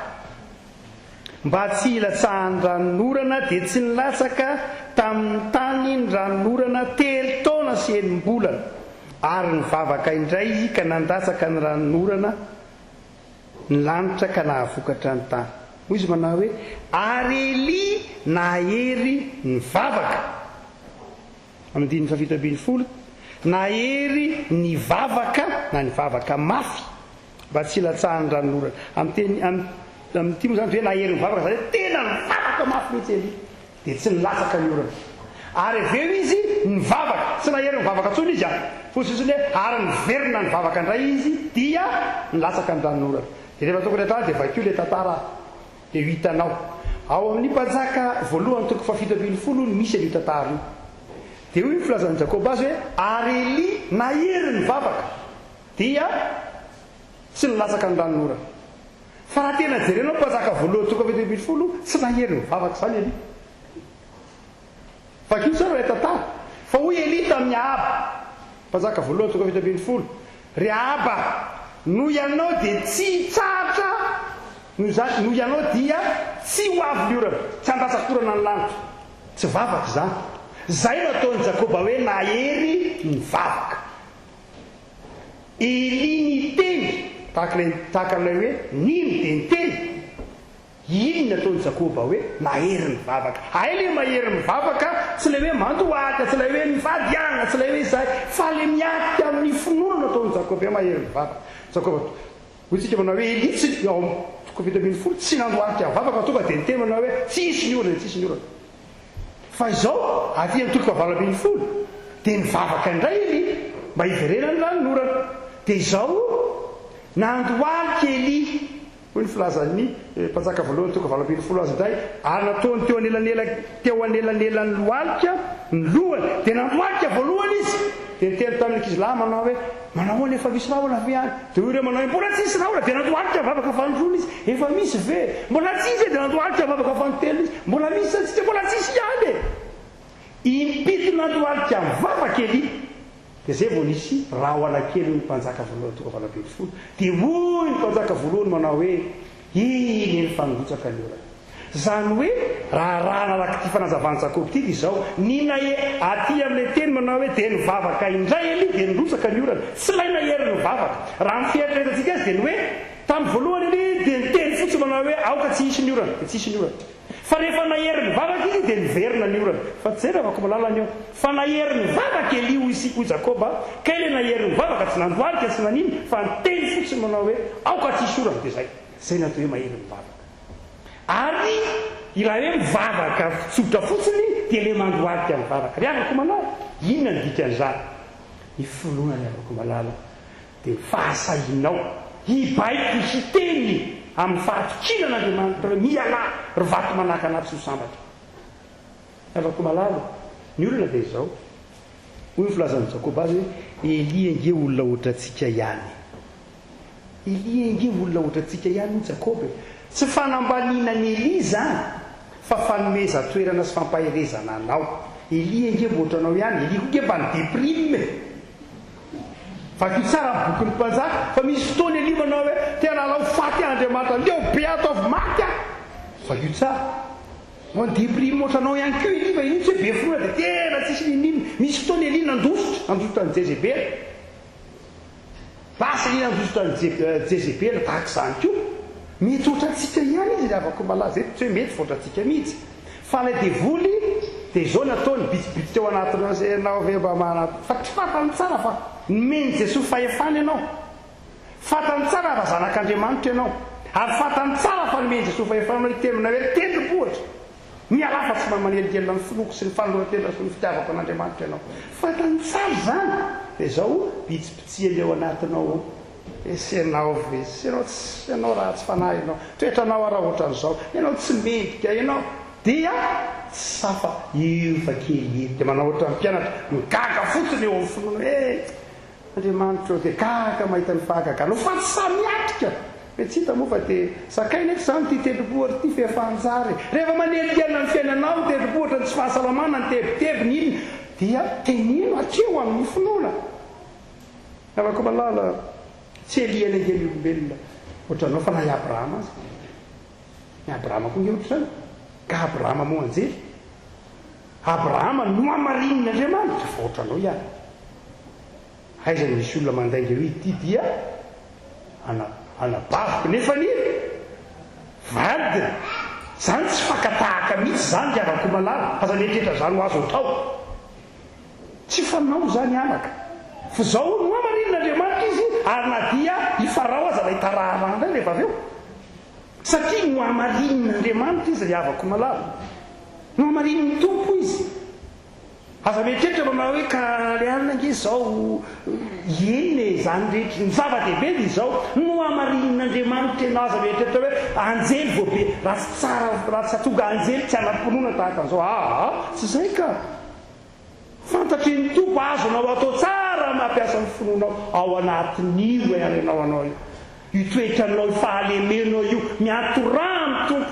mba tsy ilatsahany ranonorana dia tsy nilatsaka tamin'ny tany ny ranonorana telo taona sy enim-bolana ary ny vavaka indray izy ka nandatsaka ny ranonorana ny lanitra ka nahavokatra ny tany hoy izy manao hoe ary Eli nahery ny vavaka amin'ny diny fafito ambin'ny folo nahery ny vavaka na ny vavaka mafy mba tsy ilatsahany ranonorana amin'ity moa zany hoe nahery ny vavaka zany hoe tena ny vavaka mafy mihitsy Eli dia tsy nilatsaka ny orana ary aveo izy ny vavaka tsy nahery ny vavaka tsony izy fosisiny hoe ary niverina ny vavaka indray izy dia nilatsaka ny ranonorana dia rehefa toko retara dia vakio le tantara dia ho hitanao ao amin'ny mpanjaka voalohany toko fafito ambin'ny folo ny misy an'io tantara io dia hoy ny filazan'ny Jakoba azy hoe ary Eli nahery ny vavaka dia tsy nilatsaka ny ranonorana fa raha tena jerenao mpanjaka voalohany toko fafito ambin'ny folo tsy nahery ny vavaka zany Eli fa kio tsara ilay tantara fa hoy Eli tamin'ny Ahaba mpanjaka voalohany toko fafito ambin'ny folo ry Ahaba no ianao dia tsy tsatra no ianao dia tsy ho avy liorana tsy andatsakorana ny lanitra tsy vavaka zany zay no ataon'ny Jakoba hoe nahery ny vavaka Eli ny teny tahaka n'ilay hoe nino dia ny teny iny nataony Jakoba hoe mahery mivavaka. Ay le mahery mivavaka tsy le hoe mandoaka, tsy le hoe mivady agna, tsy le hoe zay, fa le miatika amin'ny finoana nataony Jakoba hoe mahery mivavaka. Jakoba hotsika manao hoe Eli tsy Covid-19 tsy nandoarika mivavaka tonga dia niteny manao hoe tsisy ny orana, tsisy ny orana. Fa izao aty mitolika valam-biny folo dia nivavaka indray Eli mba hiverenany rano norana. Dia izao nandoarika Eli hoy ny filazan'ny mpanjaka voalohany toko valam-biny folo azy indray, ary nataony teo anelanelan'ny lohalika ny lohany dia nandoarika voalohany izy. Dia niteny tamin'ny ankizilahy manao hoe manao hoana efa misy rahona ve any. Dia hoy ireo manao hoe mbola tsisy rahona dia nandoarika mivavaka fanodrona izy. Efa misy ve? Mbola tsisy dia nandoarika mivavaka fanotelo izy. Mbola misy satsika mbola tsisy ihany e. Impito nandoarika mivavaka Eli. Dia zay vao nisy rahona kely ny mpanjaka voalohany toko valam-biny folo. Dia hoy ny mpanjaka voalohany manao hoe iny ny fanogotsaka ny orana. Zany hoe raha araka ty fanazavany Jakoba ty izao nina aty amin'ilay teny manao hoe dia nivavaka indray Eli dia nirotsaka ny orana. Tsy lay nahery nivavaka. Raha ny fieritreretantsika azy dia ny hoe tamin'ny voalohany Eli dia niteny fotsy manao hoe aoka tsy hisy ny orana, dia tsy hisy ny orana. Fa rehefa nahery nivavaka izy dia niverina ny orana. Fa tsy zay raha vako malalany eo. Fa nahery nivavaka Eli hoy Jakoba, ka ile nahery nivavaka tsy nandoarika tsy nanino fa niteny fotsy manao hoe aoka tsy hisy orana. Dia zay zay natao hoe mahery nivavaka. Ary ilaha hoe mivavaka tsotra fotsiny dia le mandoarika mivavaka. Ry avako malala, inona ny dikan'izany? Ny finoana ny avako malala dia fahasahinao hibaiko hiteny amin'ny fahatokinan'Andriamanitra hoe miala ry vato manaka anaty sy ho sambatra. Avako malala, ny olona dia izao. Hoy ny filazan'ny Jakoba azy hoe Eli ange olona ohatrantsika ihany. Eli ange olona ohatrantsika ihany ny Jakoba. Tsy fanambaninany Eli zany fa fanomeza toerana sy fampaherezana anao. Eli ange boatranao ihany. Eli koa mba ny déprime. Fa ky tsara boky ny mpanjaka fa misy fotoana Eli manao hoe tena alao faty Andriamanitra leo be ataovy maty a. Fa ky tsara mo déprime ohatranao ihany koa Eli fa Eli tsy be finoana dia tena tsisy ninino. Misy fotoana Eli nandositra ny Jezebel. Lasa Eli nandositra ny Jezebel tahaka izany koa. Mety ohatrantsika ihany izy afaka malaza eto tsy hoe mety ohatrantsika mihitsy. Fa ilay devoly dia izao nataony bitsibitsy teo anatinao izay ianao ve mba manat. Fa tsy fantany tsara fa nomeny Jesosy fahefana ianao. Fantany tsara fa zanak'Andriamanitra ianao. Ary fantany tsara fa nomeny Jesosy fahefana itemina hoe tendrombohitra. Miala fa tsy mamanelingely ny filoko sy ny fanolorantena sy ny fitiavako an'Andriamanitra ianao. Fantany tsara zany. Dia izao bitsibitsy eo anatinao. Esenao ve sy ianao raha tsy fanahy ianao toetranao raha ohatran'izao ianao tsy medika ianao dia tsy safa io fa kely dia manao ohatra ny mpianatra migaka fotsiny eo amin'ny finoana Andriamanitra dia gaka mahita ny fahagagana fa tsy samiatrika hoe tsy hita moa fa dia sakaina eky izany ty tendrombohitra ty fefanjary rehefa manelingana ny fiainanao tendrombohitra ny tsy fahasalamana ny tebitebiny iny dia tenino atreo amin'ny finoana. Afaka malala tsy Eli anengeny olombelona ohatranao fa nahy Abrahama azy. Ny Abrahama koa nge ohatr'izany. Ka Abrahama moa anjely. Abrahama no amarin'Andriamanitra fa ohatranao ihany. Aizany misy olona mandainga hoe ity dia anabaviko nefa ny vady. Zany tsy fakatahaka mihitsy zany dia avako malala fa zany etrehitra zany ho azo atao. Tsy fanao zany anaka. Fa zao no amarin'Andriamanitra izy ary na dia hifarao aza ilay tarahana rehefa avy eo. Satria no amarin'Andriamanitra izy ry avako malala. No amarin'ny tompo izy. Aza mietrehitra manao hoe ka le alina nge zao eny zany rehetra ny zava-dehibe dia izao no amarin'Andriamanitra ianao. Aza mietrehitra hoe anjely vao be raha tsy tsara raha tsy hatonga anjely tsy anam-ponona tahaka an'izao tsy zay ka. Fantatry ny tompo azonao atao tsara mampiasa ny fononao ao anatin'io ianao itoetranao fahalemenao io miatorano tompo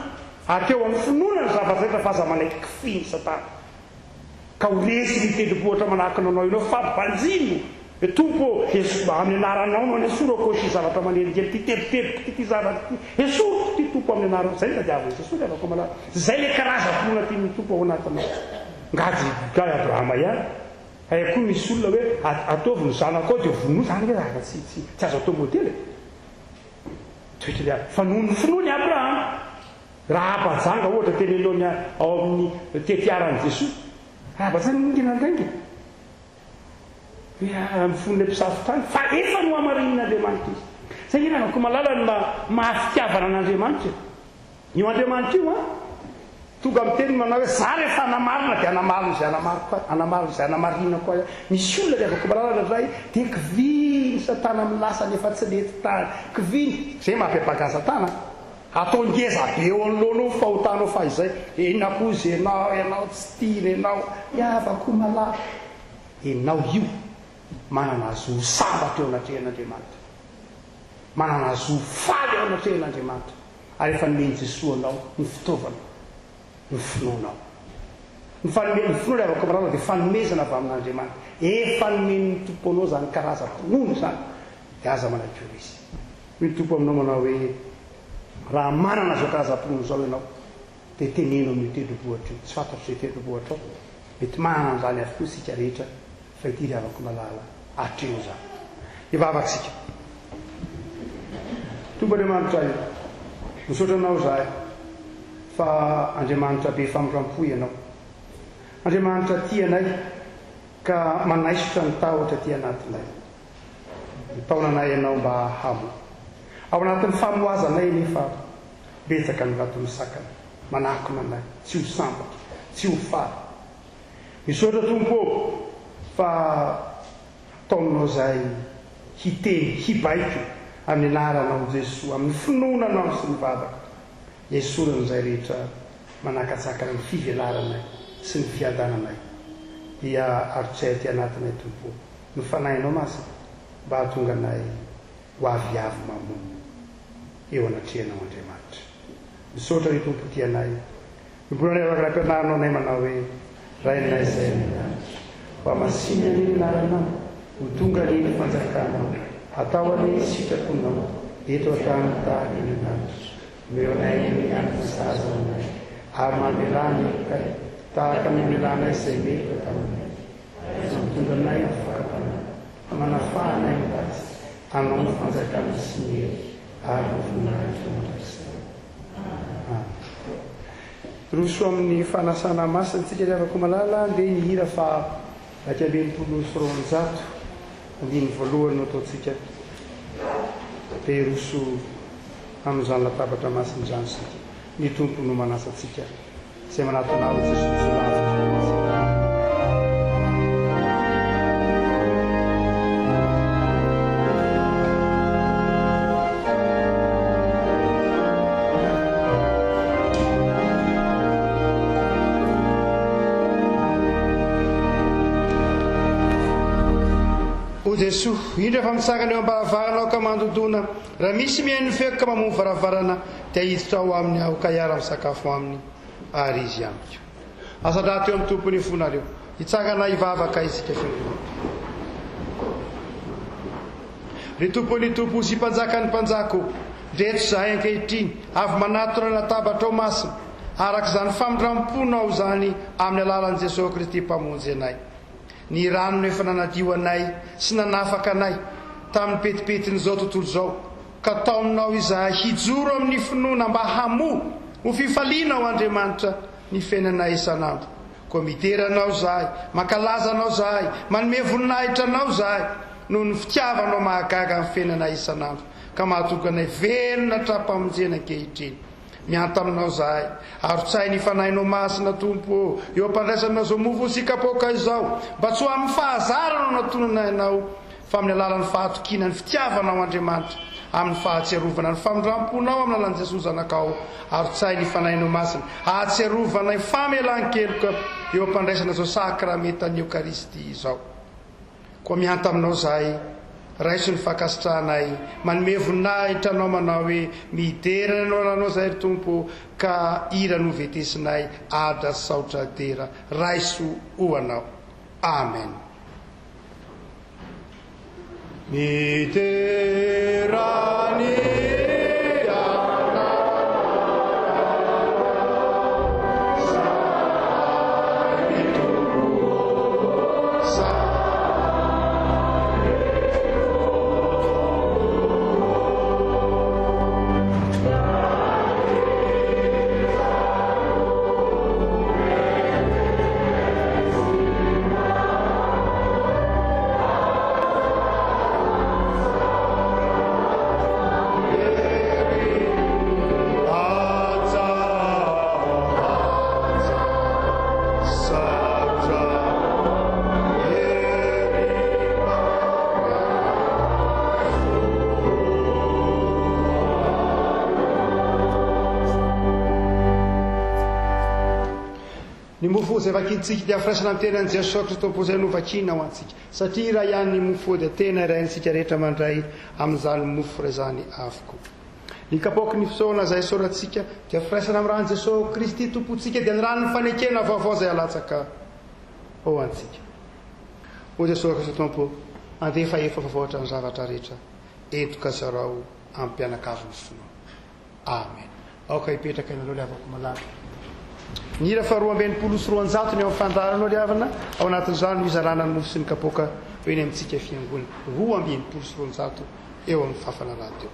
akeo amin'ny finoana ny zava-zaitra fa aza manaiky kifiny Satana ka ho resy ny tendrombohitra manahakinanao inao fampanjino e tompo amin'ny anaranao no anesorako sy zavatra manelingely ty teboteboka ty zavatra ty esoroko ty tompo amin'ny anaranao zay tadiavana Jesosy avako malala zay le karaza-fonona ty ny tompo ao anatinao. Ngady ka Abrahama ihany. Koa misy olona hoe ataovy ny zanako ao dia vonoa zany hoe zaka tsy azo atao modely. Toetra fa noho ny finoany Abrahama raha abajanga ohatra tenelony ao amin'ny tetiaran' jesosy abajanga ningenandraingy mifon'le mpisafotany fa efa no amarin'andriamanitra izy zay inanako malala ny mahafitiavana an'andriamanitra io andriamanitra io tonga amin'ny teny manao hoe za rehefa anamarina dia anamarina zay anamarina zay anamarina koa misy olona dia avako malalana ray dia kiviny satana milasa nefa tsy lety tany kiviny zay mampiapaka satana atao ngeza be eo anoloanao fahotanao fa izay enakozy enao tsy tiny enao iavako malala enao io manana azo sambatra eo anatrehan'andriamanitra manana azo faly eo anatrehan'andriamanitra ary efa nomeny Jesosy anao ny fitaovana ny finoanao ny finoana avako marana dia fanomezana avy amin'andriamanitra efa nomeny ny tompo anao zany karazam-pinoana zany dia aza manakio izy ny tompo aminao manao hoe raha manana zao karazam-pinoana zao ianao dia teneno amin'ny tendrombohitra io tsy fantatro zay tendrombohitra ao mety manana an'izany avokoa isika rehetra fa ity avako malala atreo zany ivavaka sika tompo andriamanitra io misaotra anao zahay fa andriamanitra be famindrampo ianao andriamanitra ty anay ka manaisotra ny tahotra ty anatinay taonanay ianao mba hamo ao anatin'ny famoazanay nefa betsaka ny vaton'ny sakana manakona anay tsy ho sambatra tsy ho fary misaotra tompo fa taominao zay hiteny hibaiko amin'ny anaranao Jesosy amin'ny finoananao sy ny vadaka esoran'izay rehetra manakatsakana ny fivelaranay sy ny fiadananay dia arotsay ty anatinay tompo no fanahinao masina mba hatonga anay ho aviavy mamono eo anatrehanao andriamanitra misaotra ny tompo ty anay mibonanay avaka raha-pianaranao anay manao hoe rainay zay mianatra fa masiny aneny naranao ho tonga neny fanjakanao atao ane sitraponao eto atany tahaka ny lanitra meonay mianatra sazanay ary mamelana kay tahaka ny melanay izay mety ataonay tonga anay nyfakapana manafahanay mitasy anao ny fanjakana sy mely ary novoninahitra mandrasa roso amin'ny fanasana masina tsika riavako malala dia nihira fa akabenimpolo sy roanjato andiny voalohany no ataontsika dia roso amin'izany latabatra masina izany sika ny tompo no manasantsika izay manatonao Jesosy lavitra Jesosy indra fa mitsakana eo am-baravarana ka mandodona raha misy mihaino feko ka mamono varavarana dia hiditra ao aminy aho ka hiara misakafo aminy ary izy amiko asandrato eo amin'ny tompony fonareo hitsakana hivavaka isika fiangonana ry tompony tompo sy mpanjakany mpanjako ndreto zahay ankehitriny avy manatona latabatra ao masina arak'izany famindramponao zany amin'ny alalan'i Jesosy Kristy mpamonjy anay ny ranony efa nanadio anay sy nanafaka anay tamin'ny petipetin'izao tontolo zao ka taominao izahay hijoro amin'ny finoana mba hamo ho fifaliana ao Andriamanitra ny fiainanay isanandro koa miteranao zahay mankalazanao zahay manome voninahitra anao zahay noho ny fitiavanao mahagaga amin'ny fiainanay isanandro ka mahatonga anay velona tra-pamonjena ankehitriny mianta aminao zahay arotsay ny fanahinao masina tompo eo ampandraisanao zao mofo sikapoka izao mba tsy ho amin'ny fahazarana natonana ianao fa amin'ny alalan'ny fahatokina ny fitiavanao Andriamanitra amin'ny fahatsiarovana ny famindramponao amin'ny alalan'i Jesosy zanakao arotsay ny fanahinao masina ahatsiarovana ny famelan-keloka eo ampandraisana zao sakramentany Eukaristy izao koa mianta aminao zahay raiso ny fakasitrahanay manome voninahitra anao manao hoe miderana anao ranao zay ry tompo ka ira no vetesinay adra saotra dera raiso ho anao amen miterani ny mofo zay vakintsika dia firaisana amin'ny tenan'i Jesosy Kristy tompo novakina ho antsika satria raha ihany ny mofo dia tena iraintsika rehetra mandray amin'izany mofo raizany avoko. Ny kapoky ny fisaona izay soratsika dia firaisana amin'ny rano Jesosy Kristy tompontsika dia ny rano ny fanekena vaovao izay alatsaka ho antsika. O Jesosy Kristy tompo, andefa efa vavoatra ny zavatra rehetra entoka zarao amin'ny mpianakavy finoana. Amen. Aoka hipetraka ianareo liavako malala. Ny hira faharoa ambin'ny folo sy roanjato ny ao amin'ny fandaharanao liavana ao anatin'izany no izarana ny mofo sy ny kapoka eny amintsika fiangonana. 2 sy roanjato eo amin'ny fafana radio.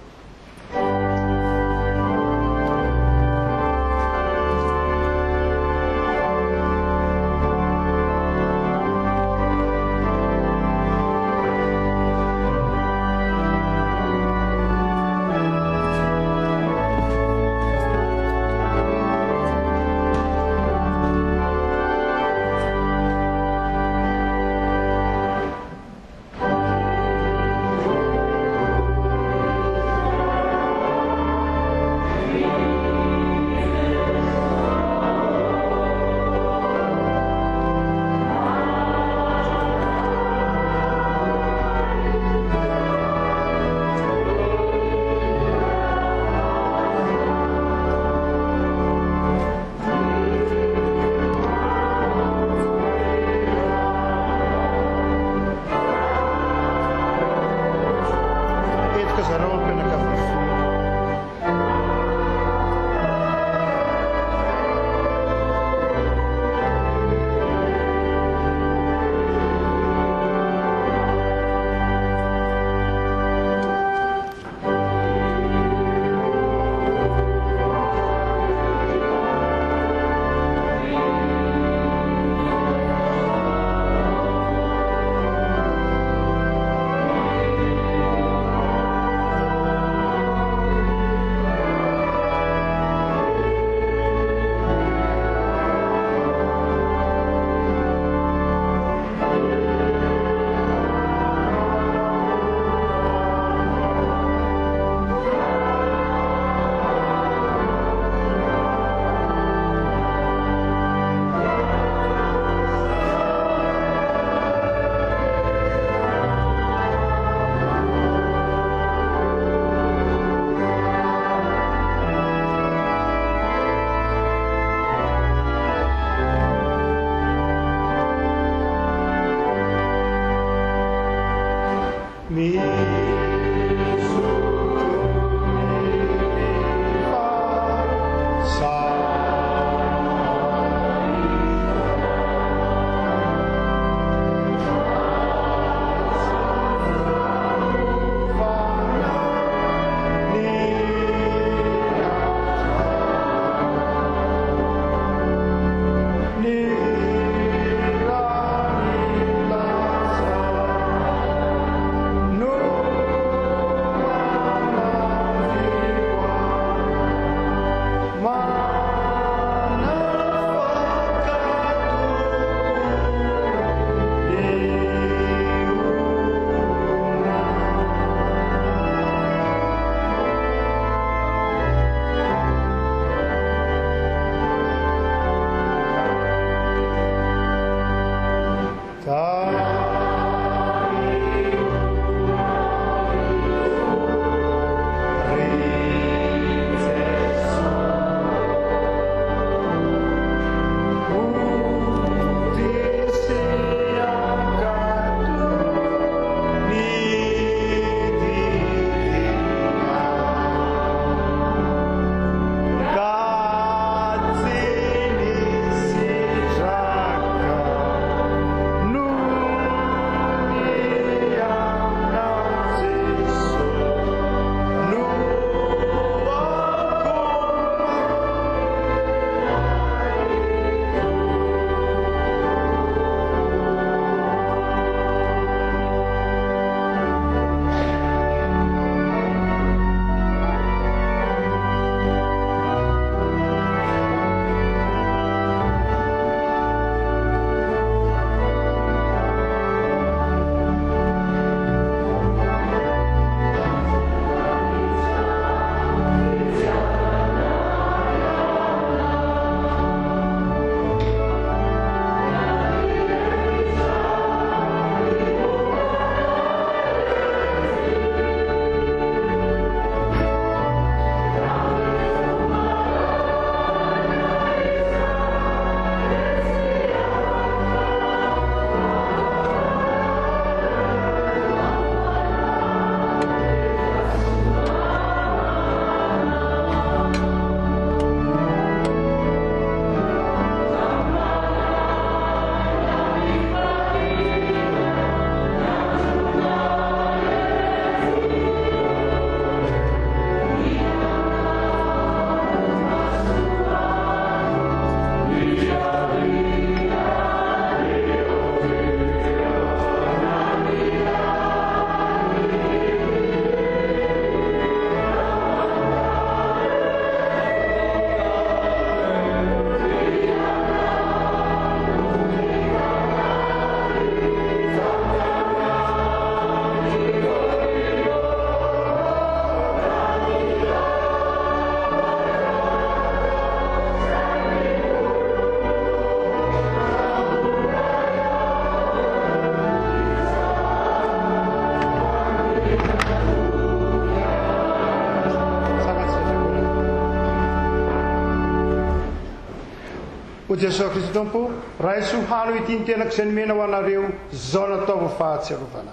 ho Jesosy Kristy tompo raha isohano ity ny tenako izay nomena ho anareo zao nataova fahatsiarovana.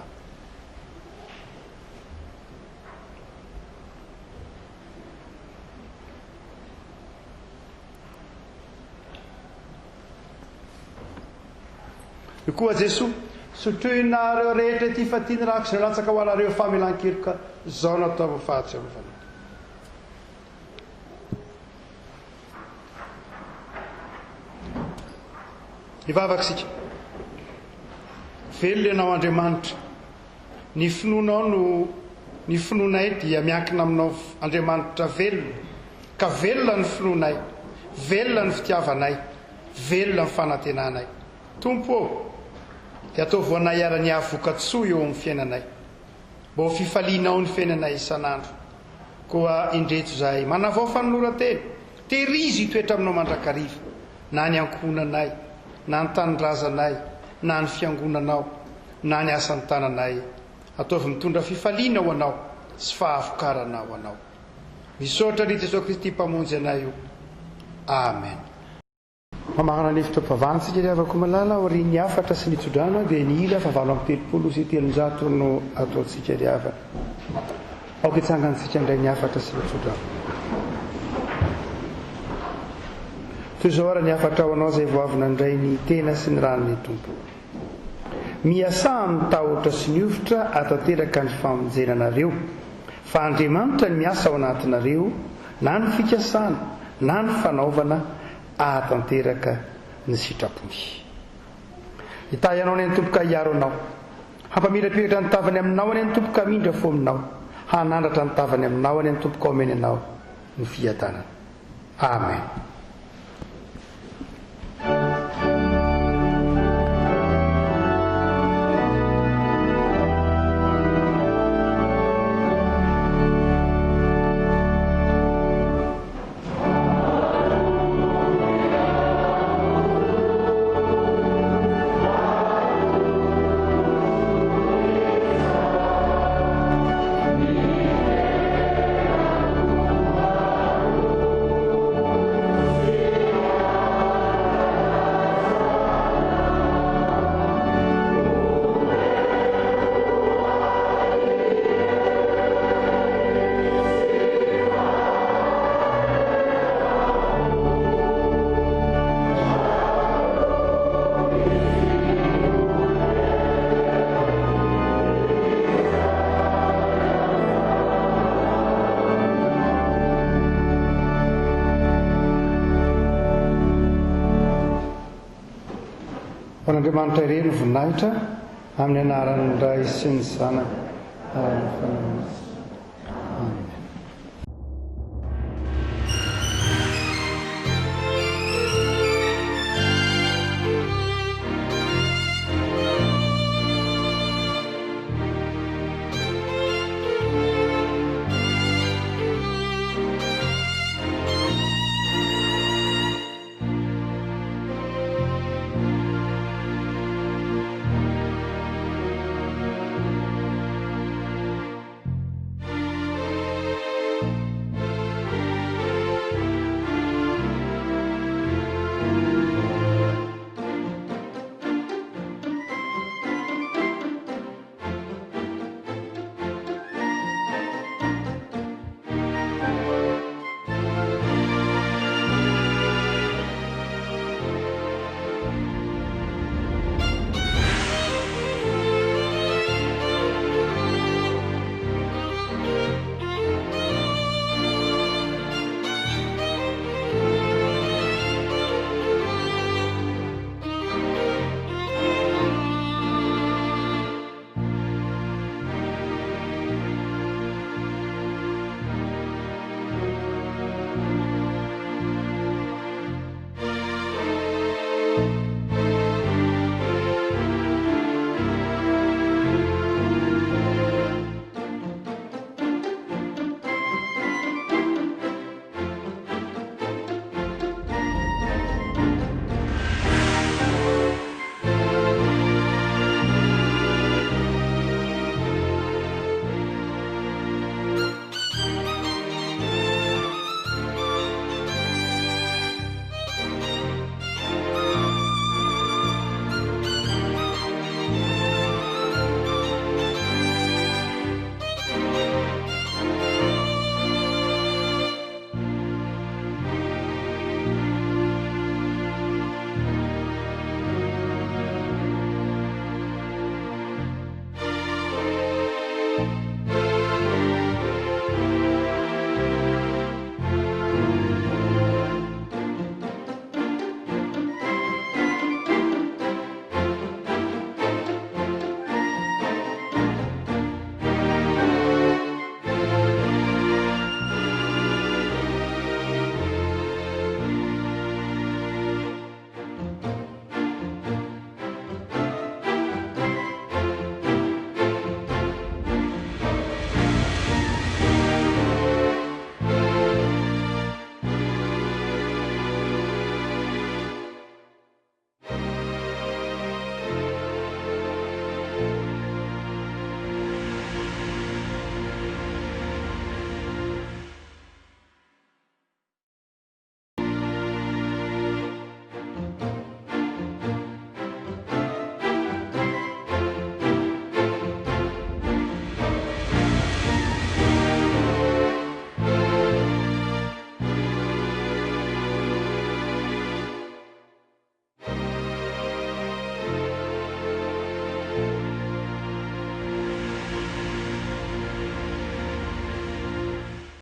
io koa Jesosy sotroinareo rehetra ty fa tiany rako izay latsaka ho anareo famelan-keloka zao nataova fahatsiarovana. Ivavaksika velona ianao Andriamanitra, ny finoanao no ny finoanay dia miankina aminao Andriamanitra velona, ka velona ny finoanay, velona ny fitiavanay, velona ny fanantenanay. Tompo dia ataovy anay ara-ny ahavoka-tsoa eo amin'ny fiainanay, mba ho fifalianao ny fiainanay isan'andro. Koa indreto izay manavao fanoloran-tena, terizy hitoetra aminao mandrakariva, na ny ankohonanay, na ny tanindrazanay, na ny fiangonanao, na ny asan'ny tananay, ataovy mitondra fifaliana ho anao sy fahavokarana ho anao. Misaotra ny Jesosy Kristy mpamonjy anay io. Amen. Mamarana ny fotoam-pavantsika ry avako malala ao ry ny afatra sy ny tsodrano dia ny ila fa 7 sy telonjato no ataontsika ry avana. Aoka itsangantsika indray ny afatra sy ny tsodrano. Toy izao ary ny afatra ho anao izay voavina indray ny tena sy ny rano ny tompo. Miasa amin'ny tahotra sy ny ovitra atateraka ny famonjenanareo, fa Andriamanitra ny miasa ao anatinareo, na ny fikasana, na ny fanaovana ahatanteraka ny sitrapony. Hitahy ianao ny tompoka hiaro anao, hampamirapiretra ny tavany aminao any tompoka mindra fo aminao, hanandratra ny tavany aminao any tompoka omeny anao ny fiadanana. Amen. Andriamanitra ireny voninahitra amin'ny anaran'ny Ray sy ny Zanaka ary ny Fanahy.